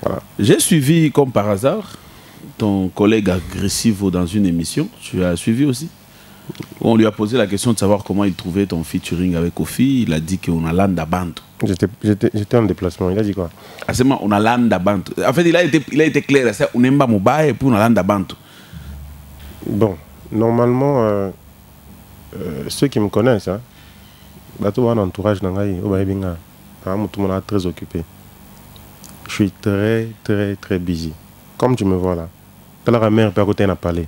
Voilà. J'ai suivi, comme par hasard, ton collègue Agressivo dans une émission. Tu as suivi aussi? On lui a posé la question de savoir comment il trouvait ton featuring avec Kofi. Il a dit qu'on a l'anda bantu. J'étais en déplacement. Il a dit quoi? Ah, c'est moi, on a l'anda bantu. En fait, il a été clair. C'est on aime pas Moubaye et puis on a l'anda bantu. Bon, normalement, ceux qui me connaissent, hein, bateau un entourage d'Angaï, tout le monde est très occupé. Je suis très busy. Comme tu me vois là. Tout à l'heure, mère peut à côté n'a parlé.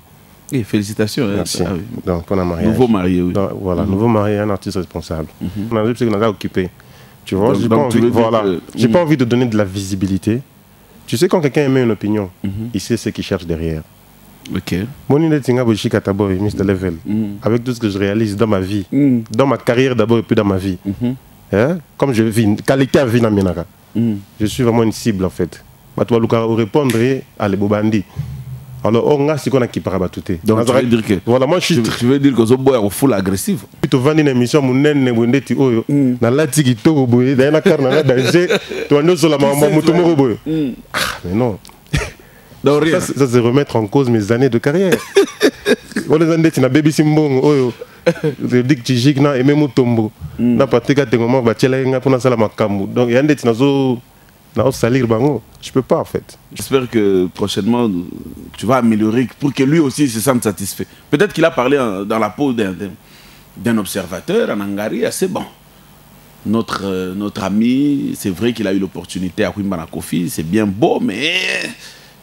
Et félicitations. Merci. Ah, oui. Donc, pour un mariage. Nouveau marié, oui. Donc, voilà, nouveau marié, un artiste responsable. On a dit que nous avons occupé. Tu vois, j'ai pas envie de donner de la visibilité. Tu sais, quand quelqu'un émet une opinion, il sait ce qu'il cherche derrière. Ok. Mr. Level, avec tout ce que je réalise dans ma vie, dans ma carrière d'abord et puis dans ma vie, hein? Comme je vis, qualité à vie dans Minaka, je suis vraiment une cible en fait. Tu vas répondre à les bobandi. Alors, on a ce qu'on a qui parle tout. Donc, tu veux dire que voilà, moi je suis. Tu veux dire que Zobo est full agressif. Tu vas une émission, mon nez, mon nez, tu oyo. Na la tiki to boy, dans la carne, na danger. Tu vas nous sur la maman, mon boy. Mais non. Ça c'est remettre en cause mes années de carrière. On les a dit, tu n'as baby simbong, oyo. Je dis que tu gigs na et même tombo. Na pas te gâter comment va tirer nga pour na sala makambu. Donc il y a des tu n'as salir bango. Je peux pas en fait. J'espère que prochainement tu vas améliorer pour que lui aussi se sente satisfait. Peut-être qu'il a parlé dans la peau d'un observateur en Hongrie assez bon. Notre ami, c'est vrai qu'il a eu l'opportunité à Wimbana Kofi, c'est bien beau, mais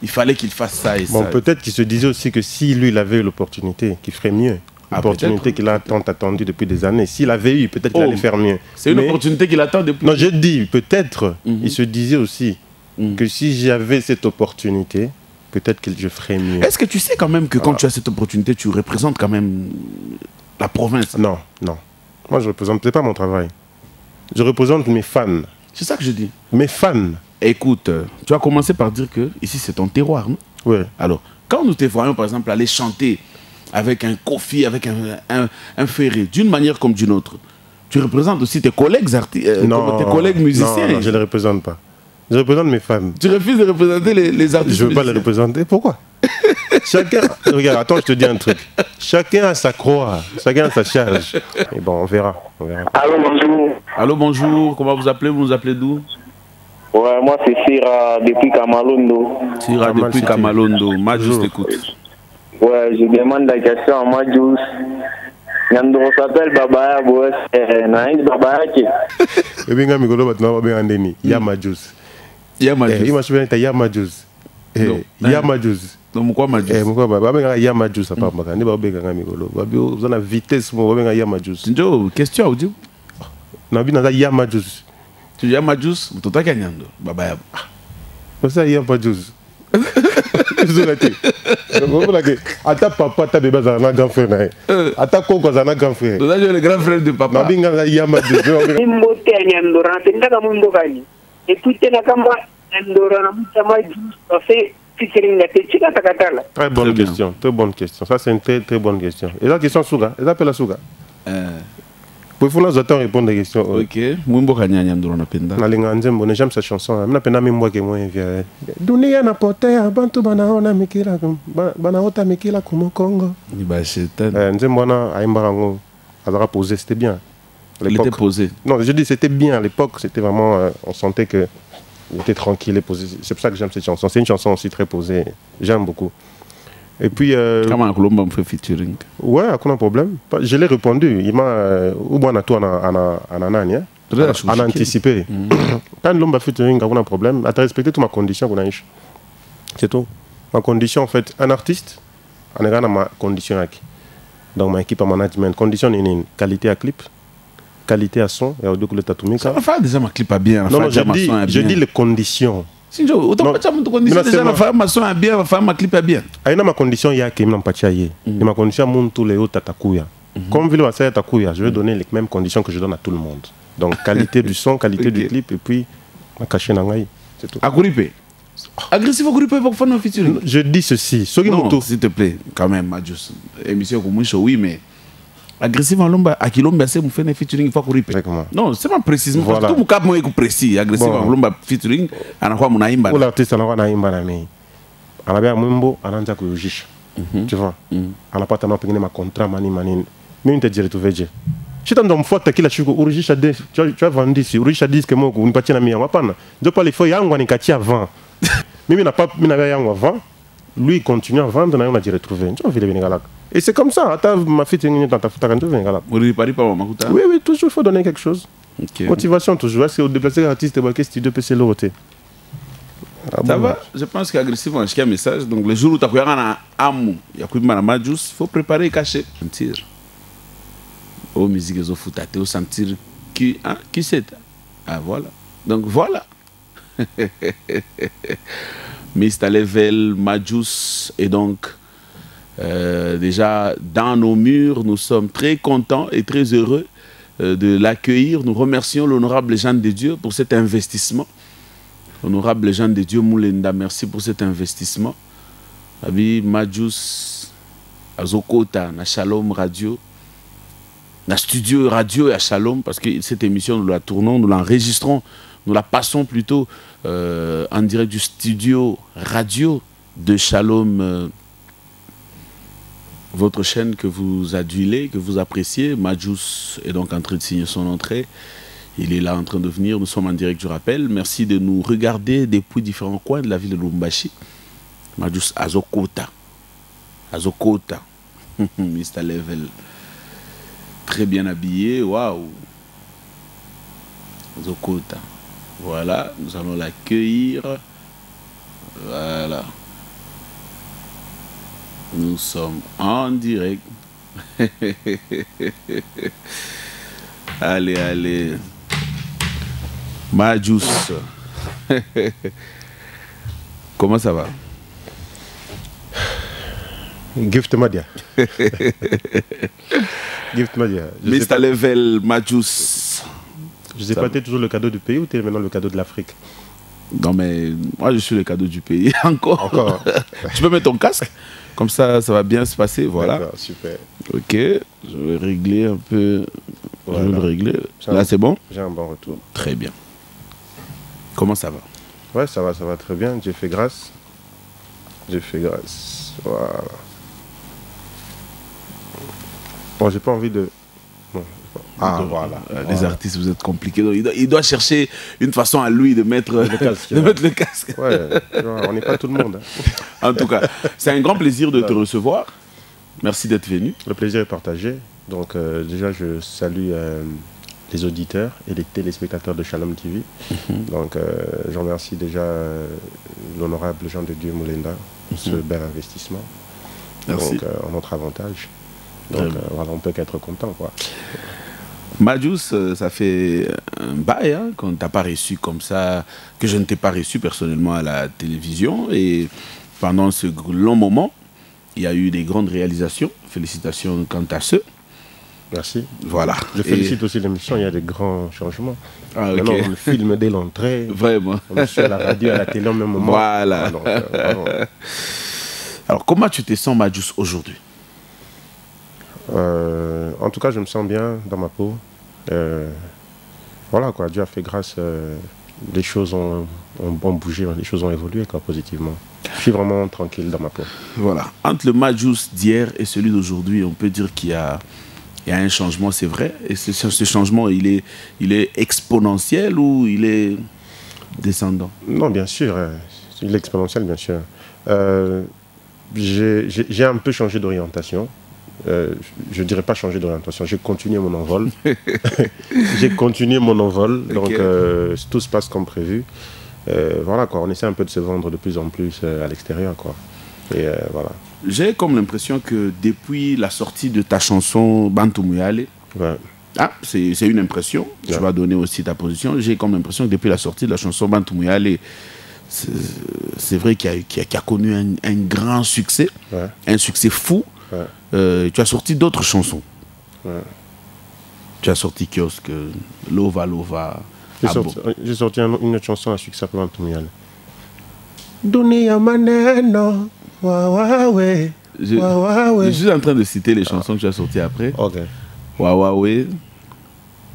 il fallait qu'il fasse ça et bon, ça. Peut-être qu'il se disait aussi que si lui il avait eu l'opportunité, qu'il ferait mieux. L'opportunité qu'il a tant attendue depuis des années. S'il avait eu, peut-être qu'il allait faire mieux. C'est une opportunité qu'il attend depuis... Non, je dis, peut-être, il se disait aussi que si j'avais cette opportunité, peut-être que je ferais mieux. Est-ce que tu sais quand même que quand tu as cette opportunité, tu représentes quand même la province? Non, non. Moi, je ne représente pas mon travail. Je représente mes fans. C'est ça que je dis. Mes fans. Écoute, tu as commencé par dire que ici c'est ton terroir, non? Oui. Alors, quand nous te voyons par exemple aller chanter avec un Kofi, avec un Ferré, d'une manière comme d'une autre, tu représentes aussi tes collègues tes collègues musiciens. Non, je ne les représente pas. Je représente mes fans. Tu refuses de représenter les artistes? Je ne veux pas les représenter. Pourquoi? Chacun, regarde, attends, je te dis un truc. Chacun a sa croix, chacun a sa charge. Et bon, on verra. Allô, bonjour. Allô, bonjour. Comment vous appelez? Vous nous appelez d'où? Ouais, moi c'est Sira depuis Kamalondo. Sira depuis Kamalondo. Majus t'écoute. Ouais, je demande la question à Majus. Nyando s'appelle Babaya Boes. Naïs Babaya qui. Et bien, je vais Yamajus. Yamajus. Il m'a choisi Yamajus. Yamajus. Donc, pourquoi Majus? Yamajus, papa. Vous avez la vitesse, vous avez Yamajus. Question audio. Yamajus. Tu dis Yamajus, tu t'as gagné. Babaya. Ça, Yamajus. Ata papa ta bébé a un grand frère. Ata koko a un grand frère. Tu as le grand frère de papa. Nabinga Yamajus. Mbote Nyandora, tendaka mumbo gani. Et puis tena kama Nyandora na mutama fait featuring la techika takatala. Très bonne question, très bonne question. Ça c'est une très bonne question. Et la question Souga, elle appelle la Souga. Pouvez-vous nous attendre répondre à des questions? Ok. Mumbo Kanya Nyandora na penda. Nalinga nzembo, j'aime sa chanson. Je n'appelle pas moi qui moi vient. Dunia na potea bantu banaona mikila banaota mikila comme Congo. Ni ba shetan. Nzembo na aimbarango. Alors posé, c'était bien. Il était posé. Non, je dis c'était bien à l'époque, c'était vraiment on sentait que il était tranquille et posé. C'est pour ça que j'aime cette chanson. C'est une chanson aussi très posée. J'aime beaucoup. Et puis comment Colomba me fait featuring? Ouais, aucun problème. Je l'ai répondu. Il m'a ou bien toi en anticipé. Quand l'homme a featuring, aucun problème. À respecter toutes mes conditions qu'on a eu. C'est tout. Ma condition en fait, un artiste, on est dans ma condition avec. Donc ma équipe à management, condition une qualité à clip, qualité à son et audio que le tatoué. Ça va faire déjà ma clip à bien. Non, je dis les conditions. Si je autant pas de conditions déjà la faire ma son à bien, faire ma clip à bien. Aina ma condition ya que m'en pas et ma condition mon tous les autres tatakuya. Comme ville va faire tatakuya, je vais donner les mêmes conditions que je donne à tout le monde. Donc qualité du son, qualité du clip et puis ma caché nangai. C'est tout. Agrippé. Agressif Agrippé pour faire nos featuring. Je dis ceci, non, s'il te plaît, quand même Majus. Émission comme show oui mais Agressif en Lomba, à Kilomba, c'est mon fait featuring, il faut qu'on répète. Non, c'est pas précisément. Voilà. Tout mon cap, moi, est précis. Agressif en Lomba featuring, on a quoi mon aïmba. Pour l'artiste, on a quoi aïmba, mais on a bien Mumbo, on a déjà que je tu vois. On a pas tellement payé ma contrat, mani. Mais on te dit, tu veux dire. Si tu as une faute, tu as vendu ici, tu as dit que moi, on pas tiens à mi, on va pas. Je parle, il faut y avoir un quartier avant. Mais il n'a pas avant. Lui, il continue à vendre, on a dit retrouver. Tu vois, il est là. Et c'est comme ça. Ma fille, tu oui, oui, toujours, il faut donner quelque chose. Motivation, toujours. Est-ce que vous déplacez l'artiste, qu'est-ce que tu dois passer l'autre? Ça va, je pense qu'agressif, on a un message. Donc, le jour où tu as un amour, il y a un Majus, il faut préparer et cacher. Sentir. Oh, musique, ils ont foutu, au sentir qui c'est. Ah, voilà. Donc, voilà. Mr. Level, Majus, et donc, déjà, dans nos murs, nous sommes très contents et très heureux de l'accueillir. Nous remercions l'honorable Jeanne de Dieu pour cet investissement. Honorable Jean de Dieu Moulenda, merci pour cet investissement. Abi Majus, Azokota, na Shalom Radio, na studio radio à Shalom, parce que cette émission, nous la tournons, nous l'enregistrons, nous la passons plutôt en direct du studio radio de Shalom, votre chaîne que vous adulez, que vous appréciez. Majus est donc en train de signer son entrée. Il est là en train de venir, nous sommes en direct, je rappelle. Merci de nous regarder depuis différents coins de la ville de Lubumbashi. Majus Azokota. Azokota. Mr. Level. Très bien habillé, waouh. Azokota. Voilà, nous allons l'accueillir. Voilà. Nous sommes en direct. Allez, allez. Majus. Comment ça va? Gift Madia. Gift Madia. Mr. Level, Majus. Je sais pas, tu es toujours le cadeau du pays ou tu es maintenant le cadeau de l'Afrique? Non, mais moi je suis le cadeau du pays. Encore. Tu peux mettre ton casque? Comme ça, ça va bien se passer. Voilà. Super. Ok. Je vais régler un peu. Voilà. Je vais le régler. Là, c'est bon? J'ai un bon retour. Très bien. Comment ça va? Ouais, ça va très bien. J'ai fait grâce. Voilà. Bon, j'ai pas envie de... Bon. Ah, voilà. Les artistes, vous êtes compliqués. Il doit chercher une façon à lui de mettre le casque. Ouais, on n'est pas tout le monde. En tout cas, c'est un grand plaisir de te recevoir. Merci d'être venu. Le plaisir est partagé. Donc, déjà, je salue les auditeurs et les téléspectateurs de Shalom TV. Donc, je remercie déjà l'honorable Jean de Dieu Moulenda pour ce bel investissement. Merci. Donc, en notre avantage. Donc, voilà, on peut qu'être content, quoi. Majus, ça fait un bail hein, qu'on ne t'a pas reçu comme ça, que je ne t'ai pas reçu personnellement à la télévision. Et pendant ce long moment, il y a eu des grandes réalisations. Félicitations quant à ce. Merci. Voilà. Je félicite aussi l'émission, il y a des grands changements. Ah, okay. Maintenant, on filme dès l'entrée. Vraiment. On est sur la radio, à la télé au même moment. Voilà. Donc, alors, comment tu te sens, Majus, aujourd'hui? En tout cas, je me sens bien dans ma peau. Voilà, quoi. Dieu a fait grâce. Les choses ont bougé, les choses ont évolué, quoi, positivement. Je suis vraiment tranquille dans ma peau. Voilà. Entre le Majus d'hier et celui d'aujourd'hui, on peut dire qu'il y a un changement, c'est vrai. Et ce changement, il est exponentiel ou il est descendant? Non, bien sûr. Il est exponentiel, bien sûr. J'ai un peu changé d'orientation. Je ne dirais pas changer d'orientation, j'ai continué mon envol. Donc tout se passe comme prévu. Voilà, quoi, on essaie un peu de se vendre de plus en plus à l'extérieur, quoi. Et voilà. J'ai comme l'impression que depuis la sortie de ta chanson Bantu Muyale, c'est une impression, tu vas donner aussi ta position, j'ai comme l'impression que depuis la sortie de la chanson Bantu Muyale, c'est vrai qu'il a connu un grand succès, un succès fou. Tu as sorti d'autres chansons. Tu as sorti Kiosque, Lova Lova. J'ai sorti une autre chanson à succès pour Antomial. Dunia maneno, je suis en train de citer les chansons que tu as sorties après. Wawawe,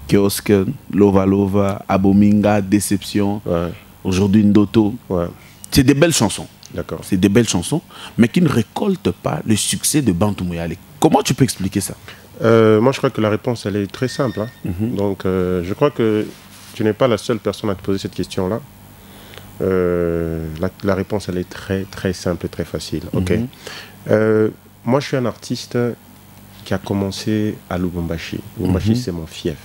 Kiosque, Lova Lova, Abominga, Déception, aujourd'hui Ndoto. C'est des belles chansons. D'accord. C'est des belles chansons, mais qui ne récoltent pas le succès de Bantou Mouyale. Comment tu peux expliquer ça? Moi, je crois que la réponse, elle est très simple. Hein. Donc, je crois que tu n'es pas la seule personne à te poser cette question-là. La réponse, elle est très, très simple et très facile. Ok. Moi, je suis un artiste qui a commencé à Lubumbashi. Lubumbashi, c'est mon fief.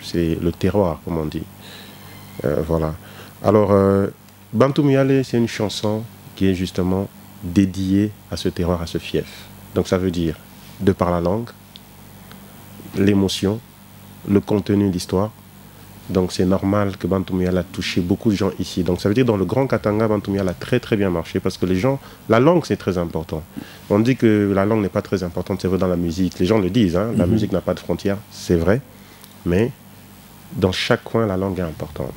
C'est le terroir, comme on dit. Voilà. Alors, Bantou Mouyale, c'est une chanson qui est justement dédiée à ce terroir, à ce fief. Donc, ça veut dire, de par la langue, l'émotion, le contenu de l'histoire. Donc c'est normal que Bantou Mouyale a touché beaucoup de gens ici. Donc ça veut dire dans le Grand Katanga, Bantou Mouyale a très très bien marché parce que les gens, la langue c'est très important. On dit que la langue n'est pas très importante, c'est vrai dans la musique. Les gens le disent, hein, la musique n'a pas de frontières, c'est vrai. Mais dans chaque coin, la langue est importante.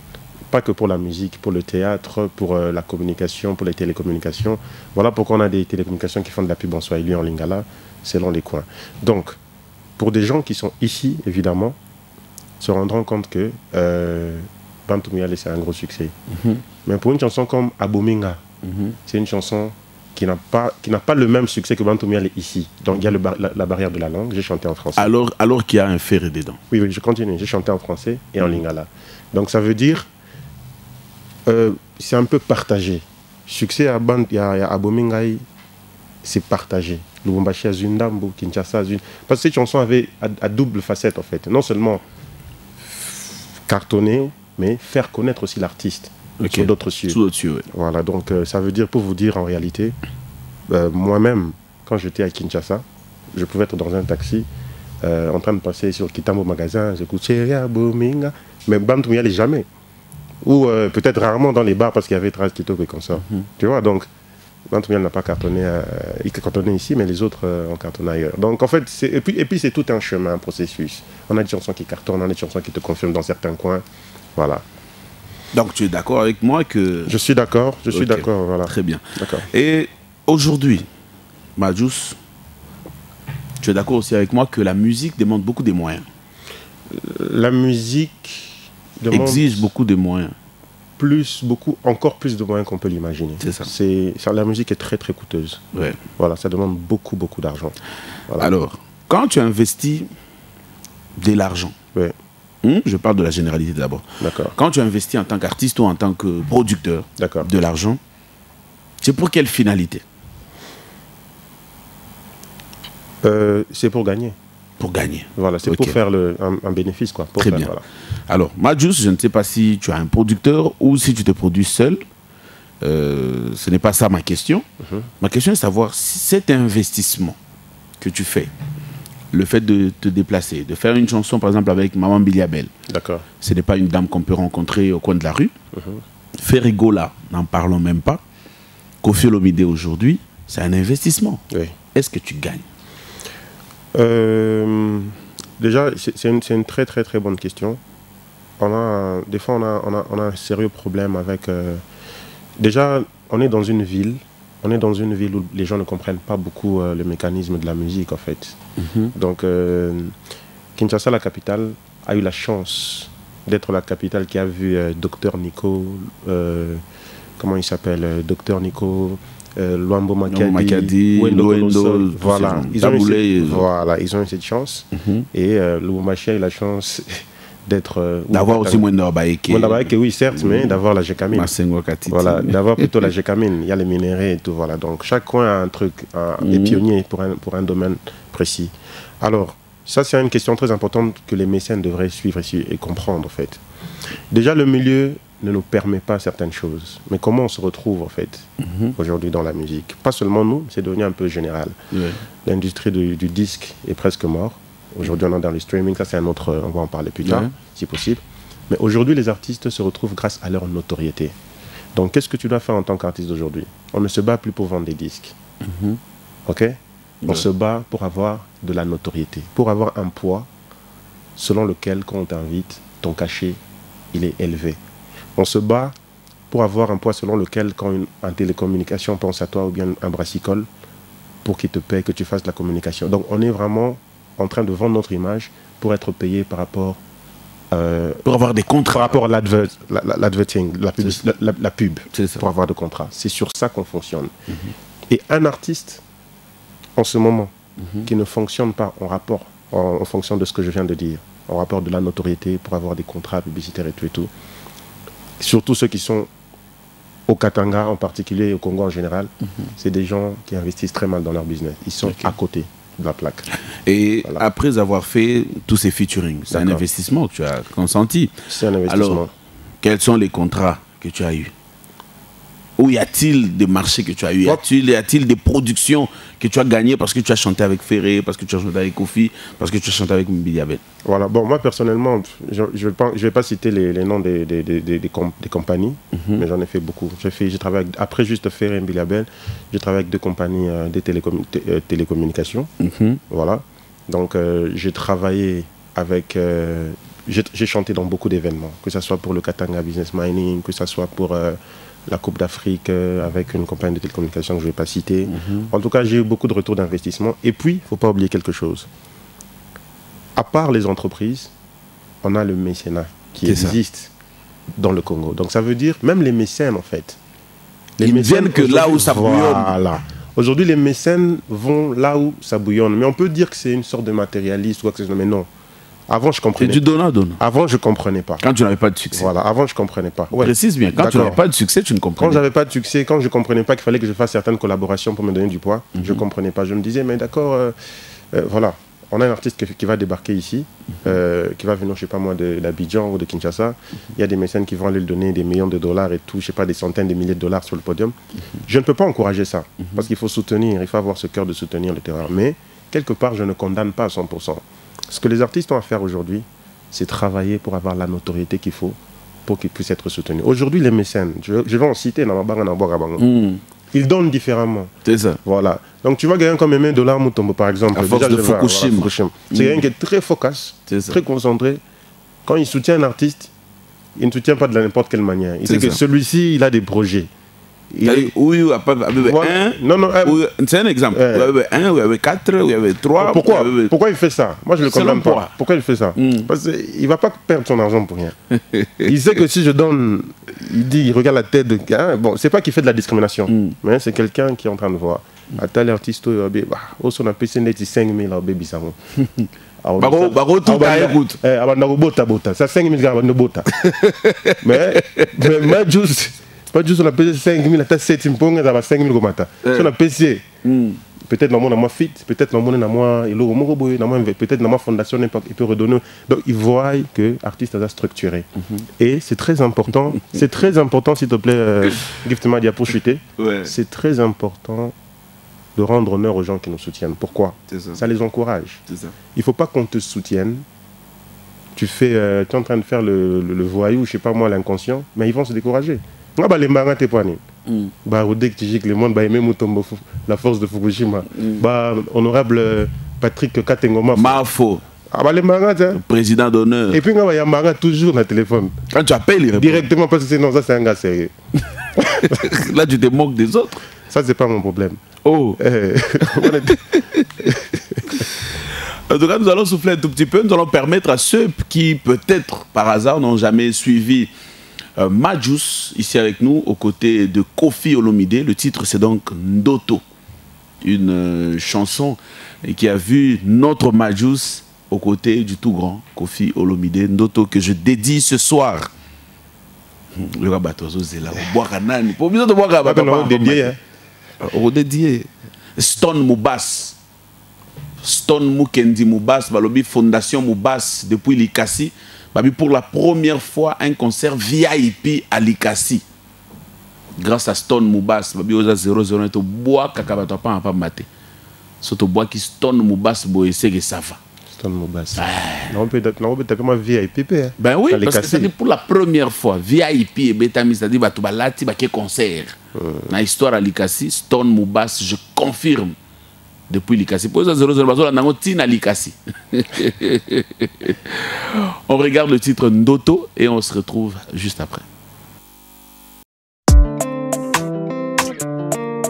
Pas que pour la musique, pour le théâtre, pour la communication, pour les télécommunications. Voilà pourquoi on a des télécommunications qui font de la pub en swahili, en lingala, selon les coins. Donc, pour des gens qui sont ici, évidemment, se rendront compte que Bantou Mouyale, c'est un gros succès. Mais pour une chanson comme Abominga, c'est une chanson qui n'a pas le même succès que Bantou Mouyale ici. Donc il y a la barrière de la langue. J'ai chanté en français. Alors qu'il y a un ferré dedans. Oui, oui, je continue. J'ai chanté en français et en lingala. Donc ça veut dire, c'est un peu partagé. Succès à Abominga, c'est partagé. Lubumbashi à Zundambo, Kinshasa à Zundambo. Parce que cette chanson avait à double facette en fait. Non seulement cartonner, mais faire connaître aussi l'artiste sur d'autres cieux. Voilà, donc ça veut dire, pour vous dire en réalité, moi-même, quand j'étais à Kinshasa, je pouvais être dans un taxi, en train de passer sur Kitambo Magasin, j'écoutais Abominga, mais Bantou Mouyale jamais. Ou peut-être rarement dans les bars parce qu'il y avait 13 Kitoko et comme ça. Tu vois, donc Bantou Mouyale n'a pas cartonné, il a cartonné ici, mais les autres ont cartonné ailleurs. Donc en fait, et puis c'est tout un chemin, un processus. On a des chansons qui cartonnent, on a des chansons qui te confirment dans certains coins. Voilà. Donc tu es d'accord avec moi que... Je suis d'accord, voilà. Très bien. Et aujourd'hui, Majous, tu es d'accord aussi avec moi que la musique demande beaucoup de moyens? La musique exige beaucoup de moyens. Encore plus de moyens qu'on peut l'imaginer. C'est ça. La musique est très très coûteuse. Voilà, ça demande beaucoup d'argent. Voilà. Alors, quand tu investis de l'argent, je parle de la généralité d'abord. Quand tu investis en tant qu'artiste ou en tant que producteur de l'argent, c'est pour quelle finalité? C'est pour gagner. Pour gagner. Voilà, c'est pour faire un bénéfice, quoi. Très bien. Voilà. Alors, Majous, je ne sais pas si tu as un producteur ou si tu te produis seul. Ce n'est pas ça ma question. Ma question est de savoir si cet investissement que tu fais, le fait de te déplacer, de faire une chanson par exemple avec Maman Biliabel, ce n'est pas une dame qu'on peut rencontrer au coin de la rue. Ferrigola, n'en parlons même pas. Koffi Olomide aujourd'hui, c'est un investissement. Est-ce que tu gagnes? Déjà, c'est une très très très bonne question. Des fois, on a un sérieux problème avec... déjà, on est dans une ville. On est dans une ville où les gens ne comprennent pas beaucoup le mécanisme de la musique, en fait. Donc, Kinshasa, la capitale, a eu la chance d'être la capitale qui a vu Dr Nico... comment il s'appelle? Dr Nico... Luambo Makadi, Wendo, voilà. Ils ont eu cette chance. Et Lubumbashi a eu la chance d'avoir aussi Mwenda Wabaeke. Mwenda Wabaeke, oui, certes, mais d'avoir la Gécamine. Voilà, d'avoir plutôt la Gécamine. Il y a les minéraux et tout, voilà. Donc chaque coin a un truc, est pionnier pour un domaine précis. Alors, ça c'est une question très importante que les mécènes devraient suivre ici et comprendre, en fait. Déjà, le milieu ne nous permet pas certaines choses. Mais comment on se retrouve, en fait, aujourd'hui dans la musique? Pas seulement nous, c'est devenu un peu général. L'industrie du disque est presque morte. Aujourd'hui, on est dans le streaming, ça c'est un autre... On va en parler plus tard, si possible. Mais aujourd'hui, les artistes se retrouvent grâce à leur notoriété. Donc, qu'est-ce que tu dois faire en tant qu'artiste d'aujourd'hui? On ne se bat plus pour vendre des disques. OK? On se bat pour avoir de la notoriété, pour avoir un poids selon lequel, quand on t'invite, ton cachet, il est élevé. On se bat pour avoir un poids selon lequel, quand un télécommunication pense à toi ou bien un brassicole, pour qu'il te paie, que tu fasses de la communication. Donc, on est vraiment en train de vendre notre image pour être payé par rapport pour avoir des contrats. Par rapport à l'advertising, la pub, pour avoir des contrats. C'est sur ça qu'on fonctionne. Et un artiste, en ce moment, qui ne fonctionne pas en rapport, en fonction de ce que je viens de dire, en rapport de la notoriété, pour avoir des contrats publicitaires et tout, surtout ceux qui sont au Katanga en particulier et au Congo en général, c'est des gens qui investissent très mal dans leur business. Ils sont à côté de la plaque. Et après avoir fait tous ces featuring, c'est un investissement que tu as consenti. C'est un investissement. Alors, quels sont les contrats que tu as eus? Où y a-t-il des marchés que tu as eu? Y a-t-il des productions que tu as gagnées parce que tu as chanté avec Ferré, parce que tu as chanté avec Kofi, parce que tu as chanté avec Mbili Abel? Voilà, bon, moi personnellement, je ne vais pas citer les noms des compagnies, mais j'en ai fait beaucoup. J'ai travaillé avec, après juste Ferré et Mbili Abel, j'ai travaillé avec 2 compagnies de télécommunications. Voilà, donc j'ai travaillé avec... j'ai chanté dans beaucoup d'événements, que ce soit pour le Katanga Business Mining, que ce soit pour... la Coupe d'Afrique avec une compagnie de télécommunications que je ne vais pas citer. En tout cas, j'ai eu beaucoup de retours d'investissement. Et puis, il ne faut pas oublier quelque chose. À part les entreprises, on a le mécénat qui existe dans le Congo. Donc, ça veut dire, même les mécènes, en fait. Ils ne viennent que là où ça bouillonne. Voilà. Aujourd'hui, les mécènes vont là où ça bouillonne. Mais on peut dire que c'est une sorte de matérialiste ou quoi que ce soit. Mais non. Avant, je comprenais. C'est du donnant-donnant. Avant, je ne comprenais pas. Quand tu n'avais pas de succès. Voilà, avant, je ne comprenais pas. Ouais. Précise bien, quand tu n'avais pas de succès, tu ne comprenais pas. Quand je n'avais pas de succès, quand je ne comprenais pas qu'il fallait que je fasse certaines collaborations pour me donner du poids, je ne comprenais pas. Je me disais, mais d'accord, voilà, on a un artiste qui va débarquer ici, qui va venir, je ne sais pas moi, d'Abidjan ou de Kinshasa. Il y a des mécènes qui vont aller lui donner des millions de dollars et tout, je ne sais pas, des centaines de milliers de dollars sur le podium. Je ne peux pas encourager ça, parce qu'il faut soutenir, il faut avoir ce cœur de soutenir le terrain. Mais, quelque part, je ne condamne pas à 100%. Ce que les artistes ont à faire aujourd'hui, c'est travailler pour avoir la notoriété qu'il faut pour qu'ils puissent être soutenus. Aujourd'hui, les mécènes, je vais en citer, ils donnent différemment. C'est ça. Voilà. Donc, tu vois quelqu'un comme Aimé Dollar Mutombo, par exemple. À force de Fukushima. C'est quelqu'un qui est très focus, très concentré. Quand il soutient un artiste, il ne soutient pas de n'importe quelle manière. Il sait que celui-ci, il a des projets. Oui, c'est un exemple. Il y avait 1, il y avait 4, il y avait 3. Pourquoi il fait ça? Moi, je ne le comprends pas. Pourquoi il fait ça? Parce qu'il ne va pas perdre son argent pour rien. Il sait que si je donne, il regarde la tête de quelqu'un. Bon, c'est pas qu'il fait de la discrimination, mais c'est quelqu'un qui est en train de voir. À tel artiste, on a payé 5 000 au bébé Samo. Baro, tout à écoute. Ça 5 000 gars, mais juste. Pas juste on a payé 5 000, à 7 000, ça va 5 000 comme ça. Si on a payé, peut-être dans mon fit, peut-être dans mon peut-être dans ma fondation, il peut redonner. Donc ils voient que l'artiste a structuré. Et c'est très important, s'il te plaît, Gift Madia pour chuter, c'est très important de rendre honneur aux gens qui nous soutiennent. Pourquoi? Ça les encourage. Il ne faut pas qu'on te soutienne. Tu es en train de faire le voyou, je ne sais pas moi, l'inconscient, mais ils vont se décourager. Les marins t'es pas dès que tu dis que le monde va aimer Mutombo, la force de Fukushima. Honorable Patrick Katengoma. Mafo. Les marins, président d'honneur. Et puis il y a un marin toujours dans le téléphone. Quand tu appelles, il répond. Directement parce que sinon ça c'est un gars sérieux. Là tu te moques des autres. Ça c'est pas mon problème. Oh. En tout cas, nous allons souffler un tout petit peu. Nous allons permettre à ceux qui peut-être par hasard n'ont jamais suivi Majus, ici avec nous, aux côtés de Kofi Olomide. Le titre, c'est donc Ndoto. Une chanson qui a vu notre Majus aux côtés du tout grand Kofi Olomide. Ndoto que je dédie ce soir. Le rabatozo, c'est là. Pas besoin de boire on dédié. Stone Moubas. Stone Mukendi Moubas, Balobi Fondation Moubas depuis Likasi. Pour la première fois, un concert VIP à Likasi. Grâce à Stone Moubas, Babi Oza 00, to bois kakabata pas pas maté. Surtout bois qui Stone Moubas boy c'est que ça va. Stone Moubas. Non peut taper ma VIP. Ben oui, parce que c'est pour la première fois VIP et Betami, c'est-à-dire bah tu balati bah quel concert. Dans l'histoire à Likasi, Stone Moubas, je confirme. Depuis Likasi. On regarde le titre Ndoto et on se retrouve juste après.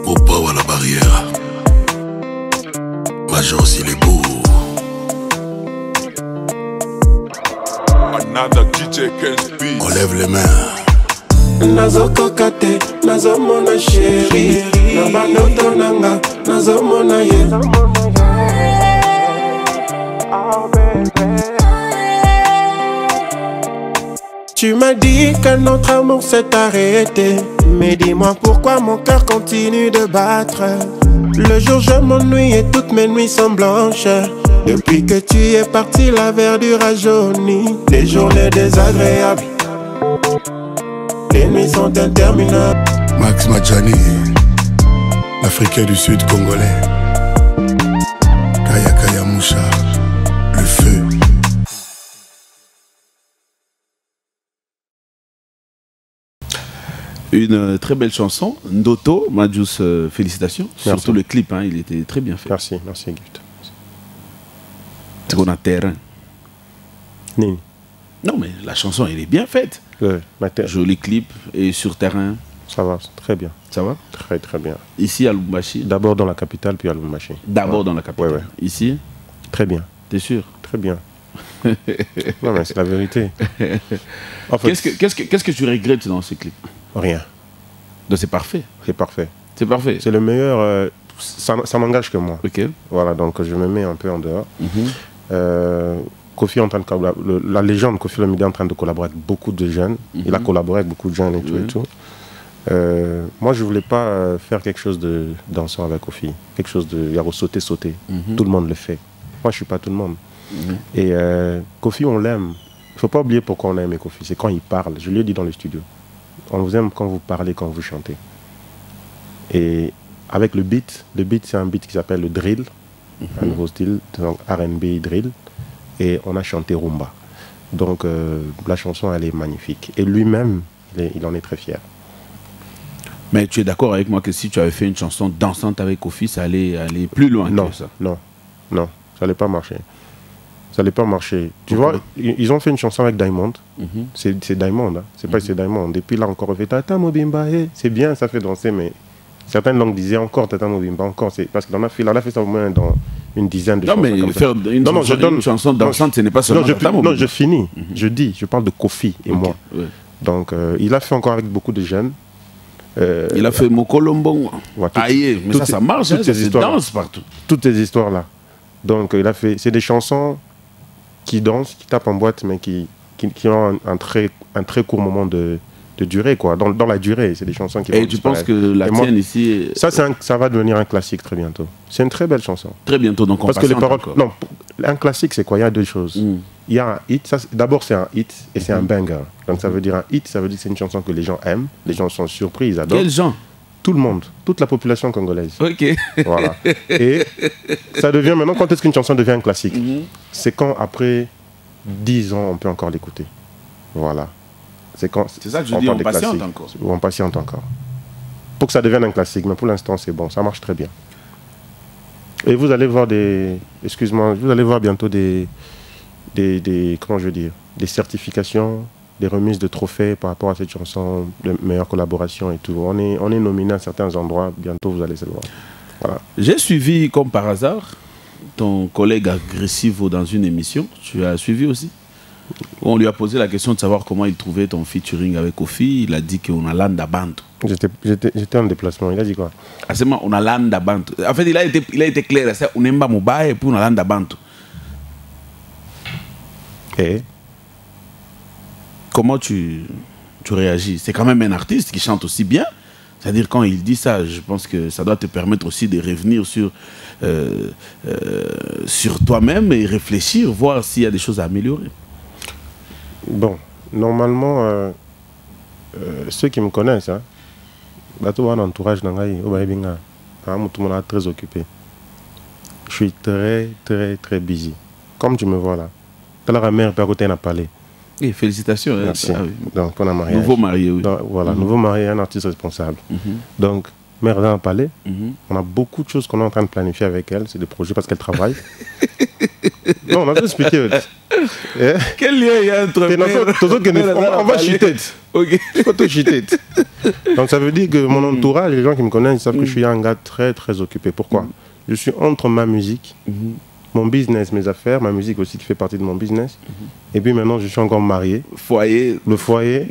Au pas à la barrière. Major s'il est beau. On lève les mains. Nazo kokate, nazo mona chéri. Nabanoto nanga, nazo mona ye. Tu m'as dit que notre amour s'est arrêté. Mais dis-moi pourquoi mon cœur continue de battre. Le jour je m'ennuie et toutes mes nuits sont blanches. Depuis que tu es parti, la verdure a jauni. Les journées désagréables, les nuits sont interminables. Max Madjani, l'Africain du Sud congolais. Kaya Kaya Moucha, le feu. Une très belle chanson, Ndoto, Madjous, félicitations. Merci. Surtout le clip, hein, il était très bien fait. Merci, merci Gift. C'est qu'on a terrain. Nini. Non, mais la chanson, elle est bien faite. Ouais, Joli clip et sur terrain. ça va, très bien. Ça va? Très très bien. Ici à Lubumbashi. D'abord dans la capitale, puis à Lubumbashi. D'abord dans la capitale. Ouais, ouais. Ici, Très bien, t'es sûr? très bien. Non mais c'est la vérité. En fait, Qu'est-ce que tu regrettes dans ce clip? rien. Donc c'est parfait. C'est parfait. C'est parfait. C'est le meilleur. Ça n'engage que moi. Ok. Voilà, donc je me mets un peu en dehors. Kofi est en train de collaborer, la légende Kofi Olomide est en train de collaborer avec beaucoup de jeunes. Il a collaboré avec beaucoup de jeunes et tout et tout. Moi, je voulais pas faire quelque chose de dansant avec Kofi, quelque chose de sauter. Tout le monde le fait. Moi, je suis pas tout le monde. Et Kofi, on l'aime. Il faut pas oublier pourquoi on a aimé Kofi. C'est quand il parle. Je lui ai dit dans le studio. On vous aime quand vous parlez, quand vous chantez. Et avec le beat c'est un beat qui s'appelle le drill, un nouveau style, donc R&B drill. Et on a chanté Rumba. Donc la chanson, elle est magnifique. Et lui-même, il en est très fier. Mais tu es d'accord avec moi que si tu avais fait une chanson dansante avec Kofi, ça allait aller plus loin que ça? Non, ça n'allait pas marcher. Ça n'allait pas marcher. Tu vois, ils ont fait une chanson avec Diamond. C'est Diamond, hein. C'est pas c'est Diamond. Et puis là encore, on fait Tata Mobimba. C'est bien, ça fait danser, mais certaines langues disaient encore Tata Mobimba, encore. Parce qu'on a fait ça au moins dans une dizaine de chansons. Non, mais faire une chanson dansante, ce n'est pas seulement Tata Mobimba. Non, je finis. Je parle de Kofi et moi. Ouais. Donc, il a fait encore avec beaucoup de jeunes. Il a fait Mokolombong. Ouais, Aïe, mais ça marche, toutes ça ces se danse partout. Toutes ces histoires-là. Donc, il a fait. C'est des chansons qui dansent, qui tapent en boîte, mais qui ont un très court moment de durée, quoi. Dans la durée, c'est des chansons qui. Et tu penses que la tienne ici. Ça va devenir un classique très bientôt. C'est une très belle chanson. Très bientôt, donc on parce que les paroles. Non, un classique, c'est quoi? Il y a deux choses. Il y a un hit. D'abord, c'est un hit et c'est un banger. Donc, ça veut dire un hit, ça veut dire que c'est une chanson que les gens aiment, les gens sont surpris, ils adorent. Quels gens? Tout le monde, toute la population congolaise. Ok. Voilà. Et ça devient maintenant, quand est-ce qu'une chanson devient un classique? C'est quand, après 10 ans, on peut encore l'écouter. Voilà. C'est ça que je dis, on patiente encore. On patiente encore. Pour que ça devienne un classique, mais pour l'instant, c'est bon, ça marche très bien. Et vous allez voir vous allez voir bientôt comment je veux dire, des certifications, des remises de trophées par rapport à cette chanson, de meilleure collaboration et tout. On est nominé à certains endroits, bientôt vous allez le voir. Voilà. J'ai suivi, comme par hasard, ton collègue Agressivo dans une émission. Tu as suivi aussi? On lui a posé la question de savoir comment il trouvait ton featuring avec Kofi. Il a dit qu'on a l'anda bantu. J'étais en déplacement, il a dit quoi? Ah, c'est moi, on a l'anda bantu. En fait, il a été clair. C'est on aime pas Moubaye et puis on a l'anda bantu. Et comment tu réagis? C'est quand même un artiste qui chante aussi bien. C'est-à-dire quand il dit ça, je pense que ça doit te permettre aussi de revenir sur toi-même et réfléchir, voir s'il y a des choses à améliorer. Bon, normalement, ceux qui me connaissent, hein, tout mon entourage, très occupé. Je suis très, très, très busy. Comme tu me vois là. Tout à l'heure, mère, à côté, n'a parlé. Et félicitations. Merci. Ah oui. Donc, pour un mariage. Nouveau marié, oui. Donc, voilà, nouveau marié, un artiste responsable. Donc, mère en a parlé. On a beaucoup de choses qu'on est en train de planifier avec elle. C'est des projets parce qu'elle travaille. Non, on a tout expliqué. Quel lien il y a entre on va chuter. Ok. Il faut tout chuter. Donc, ça veut dire que mon entourage, les gens qui me connaissent, ils savent que je suis un gars très, très occupé. Pourquoi? Je suis entre ma musique mon business, mes affaires, ma musique aussi qui fait partie de mon business. Et puis maintenant, je suis encore marié. Foyer. Le foyer.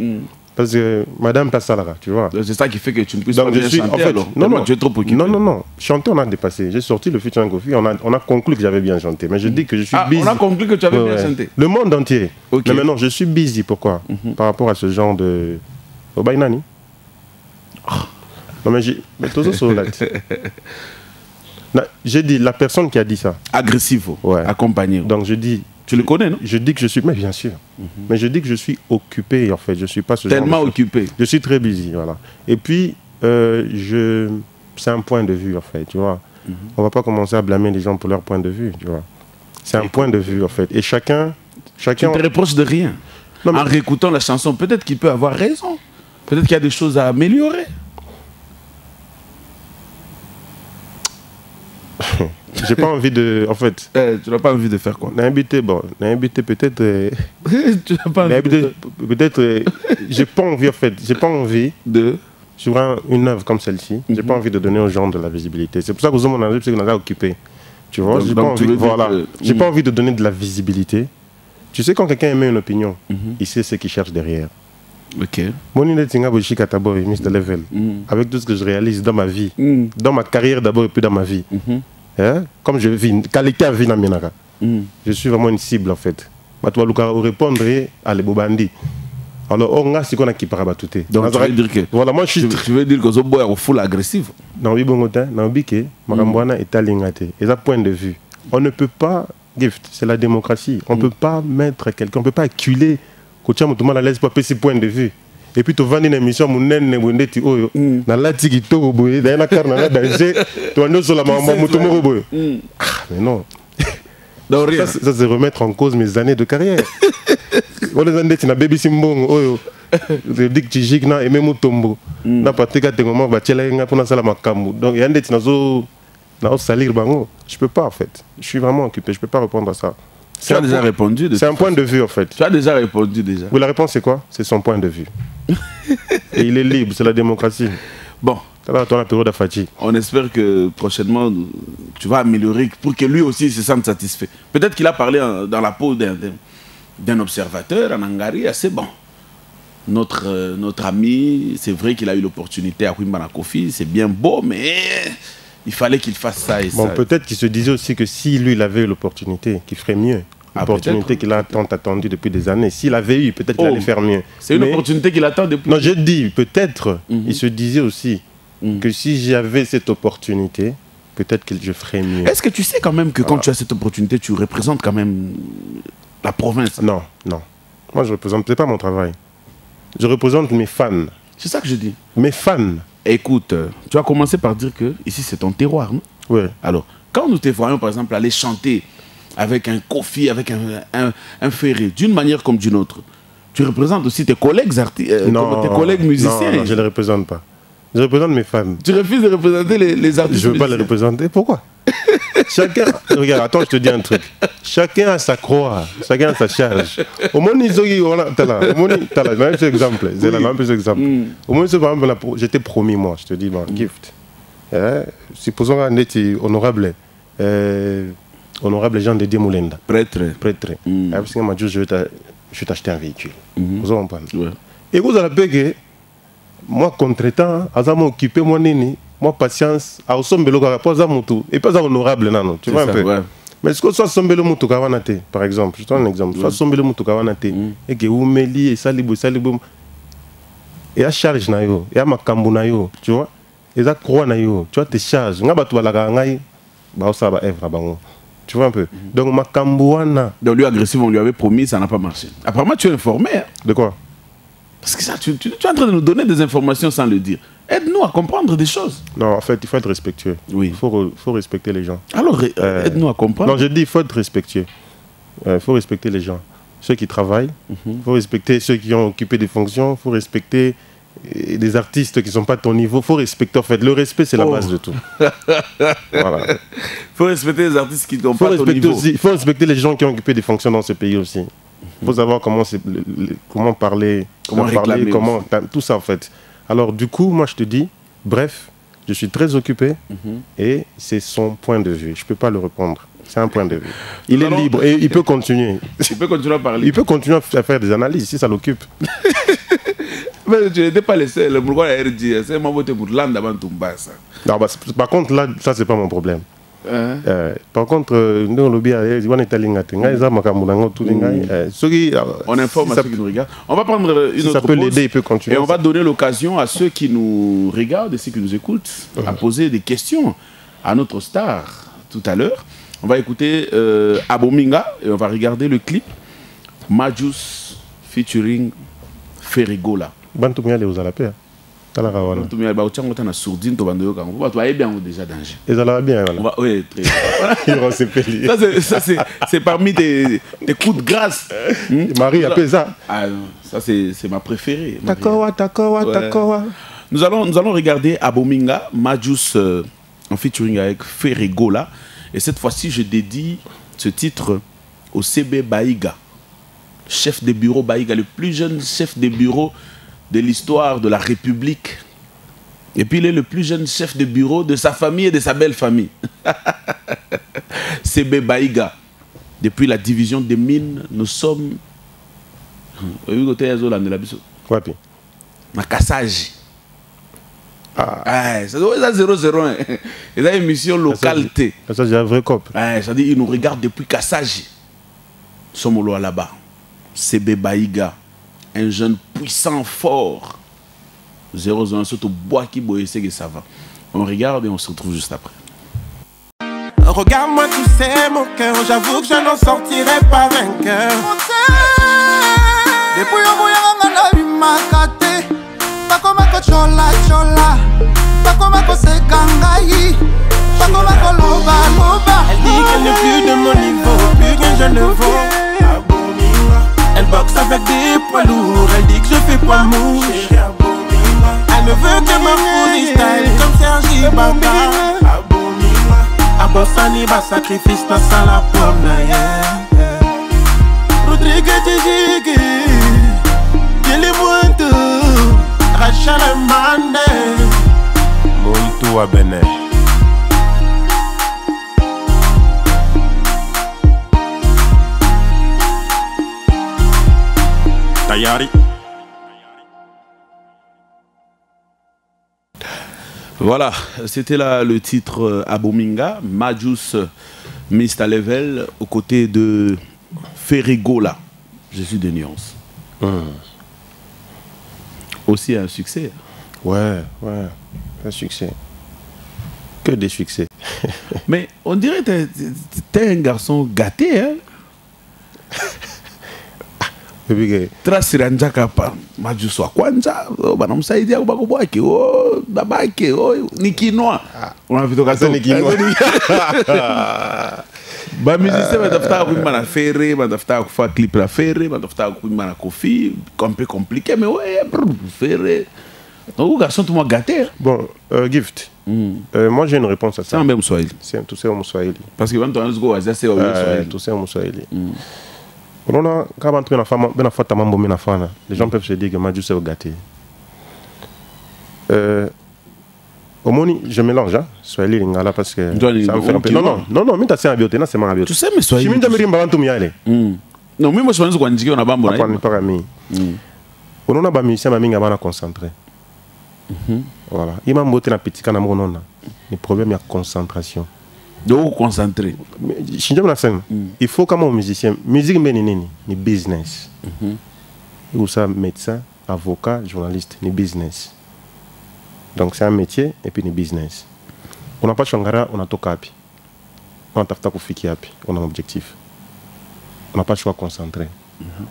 Parce que madame passe à la tu vois. C'est ça qui fait que tu ne puisses Donc, pas bien chanter, en fait, alors. non, Tu es trop occupé. non. Chanter, on a dépassé. J'ai sorti le featuring Kofi, on a conclu que j'avais bien chanté. Mais je dis que je suis busy. On a conclu que tu avais bien chanté. Le monde entier. Okay. Mais maintenant, je suis busy. Pourquoi? Par rapport à ce genre de... Obainani. Non, mais j'ai dit, la personne qui a dit ça. Agressif, ouais. Accompagné. Donc je dis... Tu le connais, non? Je dis que je suis... Mais bien sûr. Mais je dis que je suis occupé, en fait. Je suis pas ce genre de Tellement occupé. Je suis très busy, voilà. Et puis, c'est un point de vue, en fait, tu vois. On va pas commencer à blâmer les gens pour leur point de vue, tu vois. C'est un point de vue, en fait. Et chacun... Tu ne te reproches de rien. Non, mais... En réécoutant la chanson, peut-être qu'il peut avoir raison. Peut-être qu'il y a des choses à améliorer. J'ai pas envie de... En fait... tu n'as pas envie de faire quoi? L'invité, bon, l'invité peut-être... tu n'as pas envie de... Peut-être... j'ai pas envie, en fait. J'ai pas envie de... Sur une œuvre comme celle-ci, j'ai pas envie de donner aux gens de la visibilité. C'est pour ça que mon envie, c'est qu'on a occupé. Tu vois, j'ai pas envie, voilà. J'ai pas envie de donner de la visibilité. Tu sais, quand quelqu'un émet une opinion, il sait ce qu'il cherche derrière. Ok. Avec tout ce que je réalise dans ma vie, dans ma carrière d'abord et puis dans ma vie, comme je vis, qualité à vie dans Minaka, je suis vraiment une cible en fait. Tu vas répondre à les bobandi. Alors, on a ce qu'on a qui parle tout. Donc, tu veux dire que... Voilà, moi je suis... Tu veux dire que ce boy est full agressif? Non, oui, bon, non, biké, Marambouana est alingate. Et ça, point de vue. On ne peut pas, gift, c'est la démocratie. On ne peut pas mettre quelqu'un, on ne peut pas acculer. Quand tu as l'aise pour ses points de vue. Et puis tu vas dans une émission, tu vas dans la tiki, tu vas dans la carne, tu vas dans la maman, mais non. Ça, c'est remettre en cause mes années de carrière. On les a dit, tu as baby simbong, je dis que tu gigs na et même tombo. Na pas te gâter comment va tchela nga pour na sala makambu. Donc il y a des na salir bango. Je peux pas en fait. Je suis vraiment occupé, je peux pas répondre à ça. Tu as déjà répondu. C'est un point de vue en fait. Tu as déjà répondu déjà. Oui, la réponse c'est quoi? C'est son point de vue. Et il est libre, c'est la démocratie. Bon. On espère que prochainement tu vas améliorer pour que lui aussi se sente satisfait. Peut-être qu'il a parlé dans la peau d'un observateur en Hongrie assez bon. Notre ami, c'est vrai qu'il a eu l'opportunité à Wimbana Kofi, c'est bien beau, mais il fallait qu'il fasse ça et bon, ça. Peut-être qu'il se disait aussi que si lui il avait eu l'opportunité, qu'il ferait mieux. L'opportunité qu'il a tant attendue depuis des années. S'il avait eu, peut-être qu'il allait faire mieux. C'est une opportunité qu'il attend depuis... Non, je dis, peut-être, il se disait aussi que si j'avais cette opportunité, peut-être que je ferais mieux. Est-ce que tu sais quand même que quand tu as cette opportunité, tu représentes quand même la province? Non, non. Moi, je ne représente pas mon travail. Je représente mes fans. C'est ça que je dis. Mes fans. Écoute, tu as commencé par dire que ici, c'est ton terroir, non? Oui. Alors, quand nous te voyons, par exemple, aller chanter avec un Kofi, avec un Ferré, d'une manière comme d'une autre, tu représentes aussi tes collègues tes collègues musiciens. Non, je ne les représente pas. Je représente mes fans. Tu refuses de représenter les artistes? Je ne veux pas les représenter. Pourquoi? Chacun, regarde, attends, je te dis un truc. Chacun a sa croix, chacun a sa charge. Au moins, exemple. C'est la même exemple. Au moins, j'étais promis, moi, je te dis, bon, gift. Supposons qu'on est honorable. Honorable Jean de Dieu Moulenda. Prêtre. Parce que je vais t'acheter un véhicule. Vous en parlez. Et vous allez payer. Moi, contre-temps, à m'occuper, moi, patience, à Osombelo, et pas honorable, non, tu vois un peu. Ouais. Mais ce que soit Sombelo Moutokawanate, par exemple, je te donne un exemple, soit Sombelo Moutokawanate, et que vous mêlez, et salibou, et à charge, et à makambu, tu vois, et à croix, tu vois, tes charges, tu vois un peu. Donc, makambuana. Donc, lui, agressif, on lui avait promis, ça n'a pas marché. Apparemment, tu es informé. Hein? De quoi? Parce que ça, tu es en train de nous donner des informations sans le dire. Aide-nous à comprendre des choses. Non, en fait, il faut être respectueux. Oui. Il faut respecter les gens. Alors, aide-nous à comprendre. Non, je dis, il faut être respectueux. Il faut respecter les gens. Ceux qui travaillent, il faut respecter ceux qui ont occupé des fonctions, il faut respecter des artistes qui ne sont pas à ton niveau. Il faut respecter, en fait. Le respect, c'est la base de tout. Voilà. Il faut respecter les artistes qui n'ont pas à ton niveau. Il faut respecter les gens qui ont occupé des fonctions dans ce pays aussi. Il faut savoir comment parler, comment tout ça en fait. Alors du coup, moi je te dis, bref, je suis très occupé et c'est son point de vue. Je ne peux pas le répondre. C'est un point de vue. Il est libre et il peut continuer. Il peut continuer à parler. Il peut continuer à faire des analyses si ça l'occupe. Mais tu n'étais pas le seul. Pourquoi la RD? C'est moi voté pour l'Inde avant tout ça. Non, bah, par contre, là, ça, c'est pas mon problème. Par contre, nous, on informe à ceux qui nous regardent. On va prendre une autre pause il peut continuer. Et on va donner l'occasion à ceux qui nous regardent et ceux qui nous écoutent à poser des questions à notre star tout à l'heure. On va écouter Abominga et on va regarder le clip Majus featuring Ferrigola. Bantu miale aux alapés. Bantu miale ba otchango tana sourdine to bandoyo kango. Ba to bien déjà danger. Et ça va bien voilà. Oui, très bien. Ça c'est parmi tes coups de grâce. Marie appelle ça. Ah ça c'est ma préférée. D'accord. Nous allons regarder Abominga Majus en featuring avec Ferrigola. Et cette fois-ci, je dédie ce titre au CB Baïga, chef de bureau Baïga, le plus jeune chef de bureau de l'histoire de la République. Et puis il est le plus jeune chef de bureau de sa famille et de sa belle famille. CB Baïga. Depuis la division des mines, nous sommes... Makassage. Ah, ça doit être 001. Et là, émission localité. Ça, c'est un vrai cop. C'est-à-dire, ils nous regardent depuis Kassagi. Somolo là-bas. CB Baïga. Un jeune puissant, fort. 001, surtout bois qui boit, c'est que ça va. On regarde et on se retrouve juste après. Regarde-moi, tu sais, mon cœur. J'avoue que je n'en sortirai pas vainqueur. Depuis au bout, la vie m'a gâté. Pakomako chola chola, pakomako sekangai, pakomako loba loba. Elle dit qu'elle n'est plus de mon niveau, plus rien je ne vaux. Elle boxe avec des poids lourds, elle dit que je fais poids mou. Elle me veut que ma freestyle comme Sergi Baka. Abosani ba sacrifice na sala pomme na Rodrigue Tijigi, Gili Mwento. Rachel Mande Muntu Abene. Tayari. Voilà, c'était là le titre Abominga, Majus Mr. Level, aux côtés de Ferrigola. Je suis de nuances. Aussi un succès. Ouais, un succès. Que des succès. Mais on dirait que t'es un garçon gâté, hein? Trasiranja kapa Majus wa kwanza banamsaidia kubakubwake babake nikinoa unavitoka ça nikinoa ba musicien batafuta kuimba na Ferre, batafuta kufa clip na Ferre, batafuta kuimba na Kofi, un peu compliqué mais ouais Ferre. Donc garçon tout moi gâté. Bon, Gift. Moi j'ai une réponse à ça. C'est un même Swahili. C'est tout ça au Swahili. Parce que quand on go à c'est au Swahili. Tout ça au Swahili. Les gens peuvent se dire que Majus est gâté. Au moni, je mélange, hein. Swahili lingala parce que ça me fait un peu. Non, mais t'as c'est un bioté, c'est ma bioté. Tu sais, mais Swahili. Je me dis que non, mais moi je pense qu'on dit qu'on a bambo. On a ba musicien ma minga bana concentré. Voilà. Il m'a monté na petit kana monona. Le problème est concentration. Donc concentrer. Il faut comme un musicien, musique mais ni business. Ou ça médecin, avocat, journaliste, ni business. Donc c'est un métier et puis ni business. On n'a pas changara, on a tout capi. On a tafta kufiki api, on a un objectif. On n'a pas le choix de concentrer.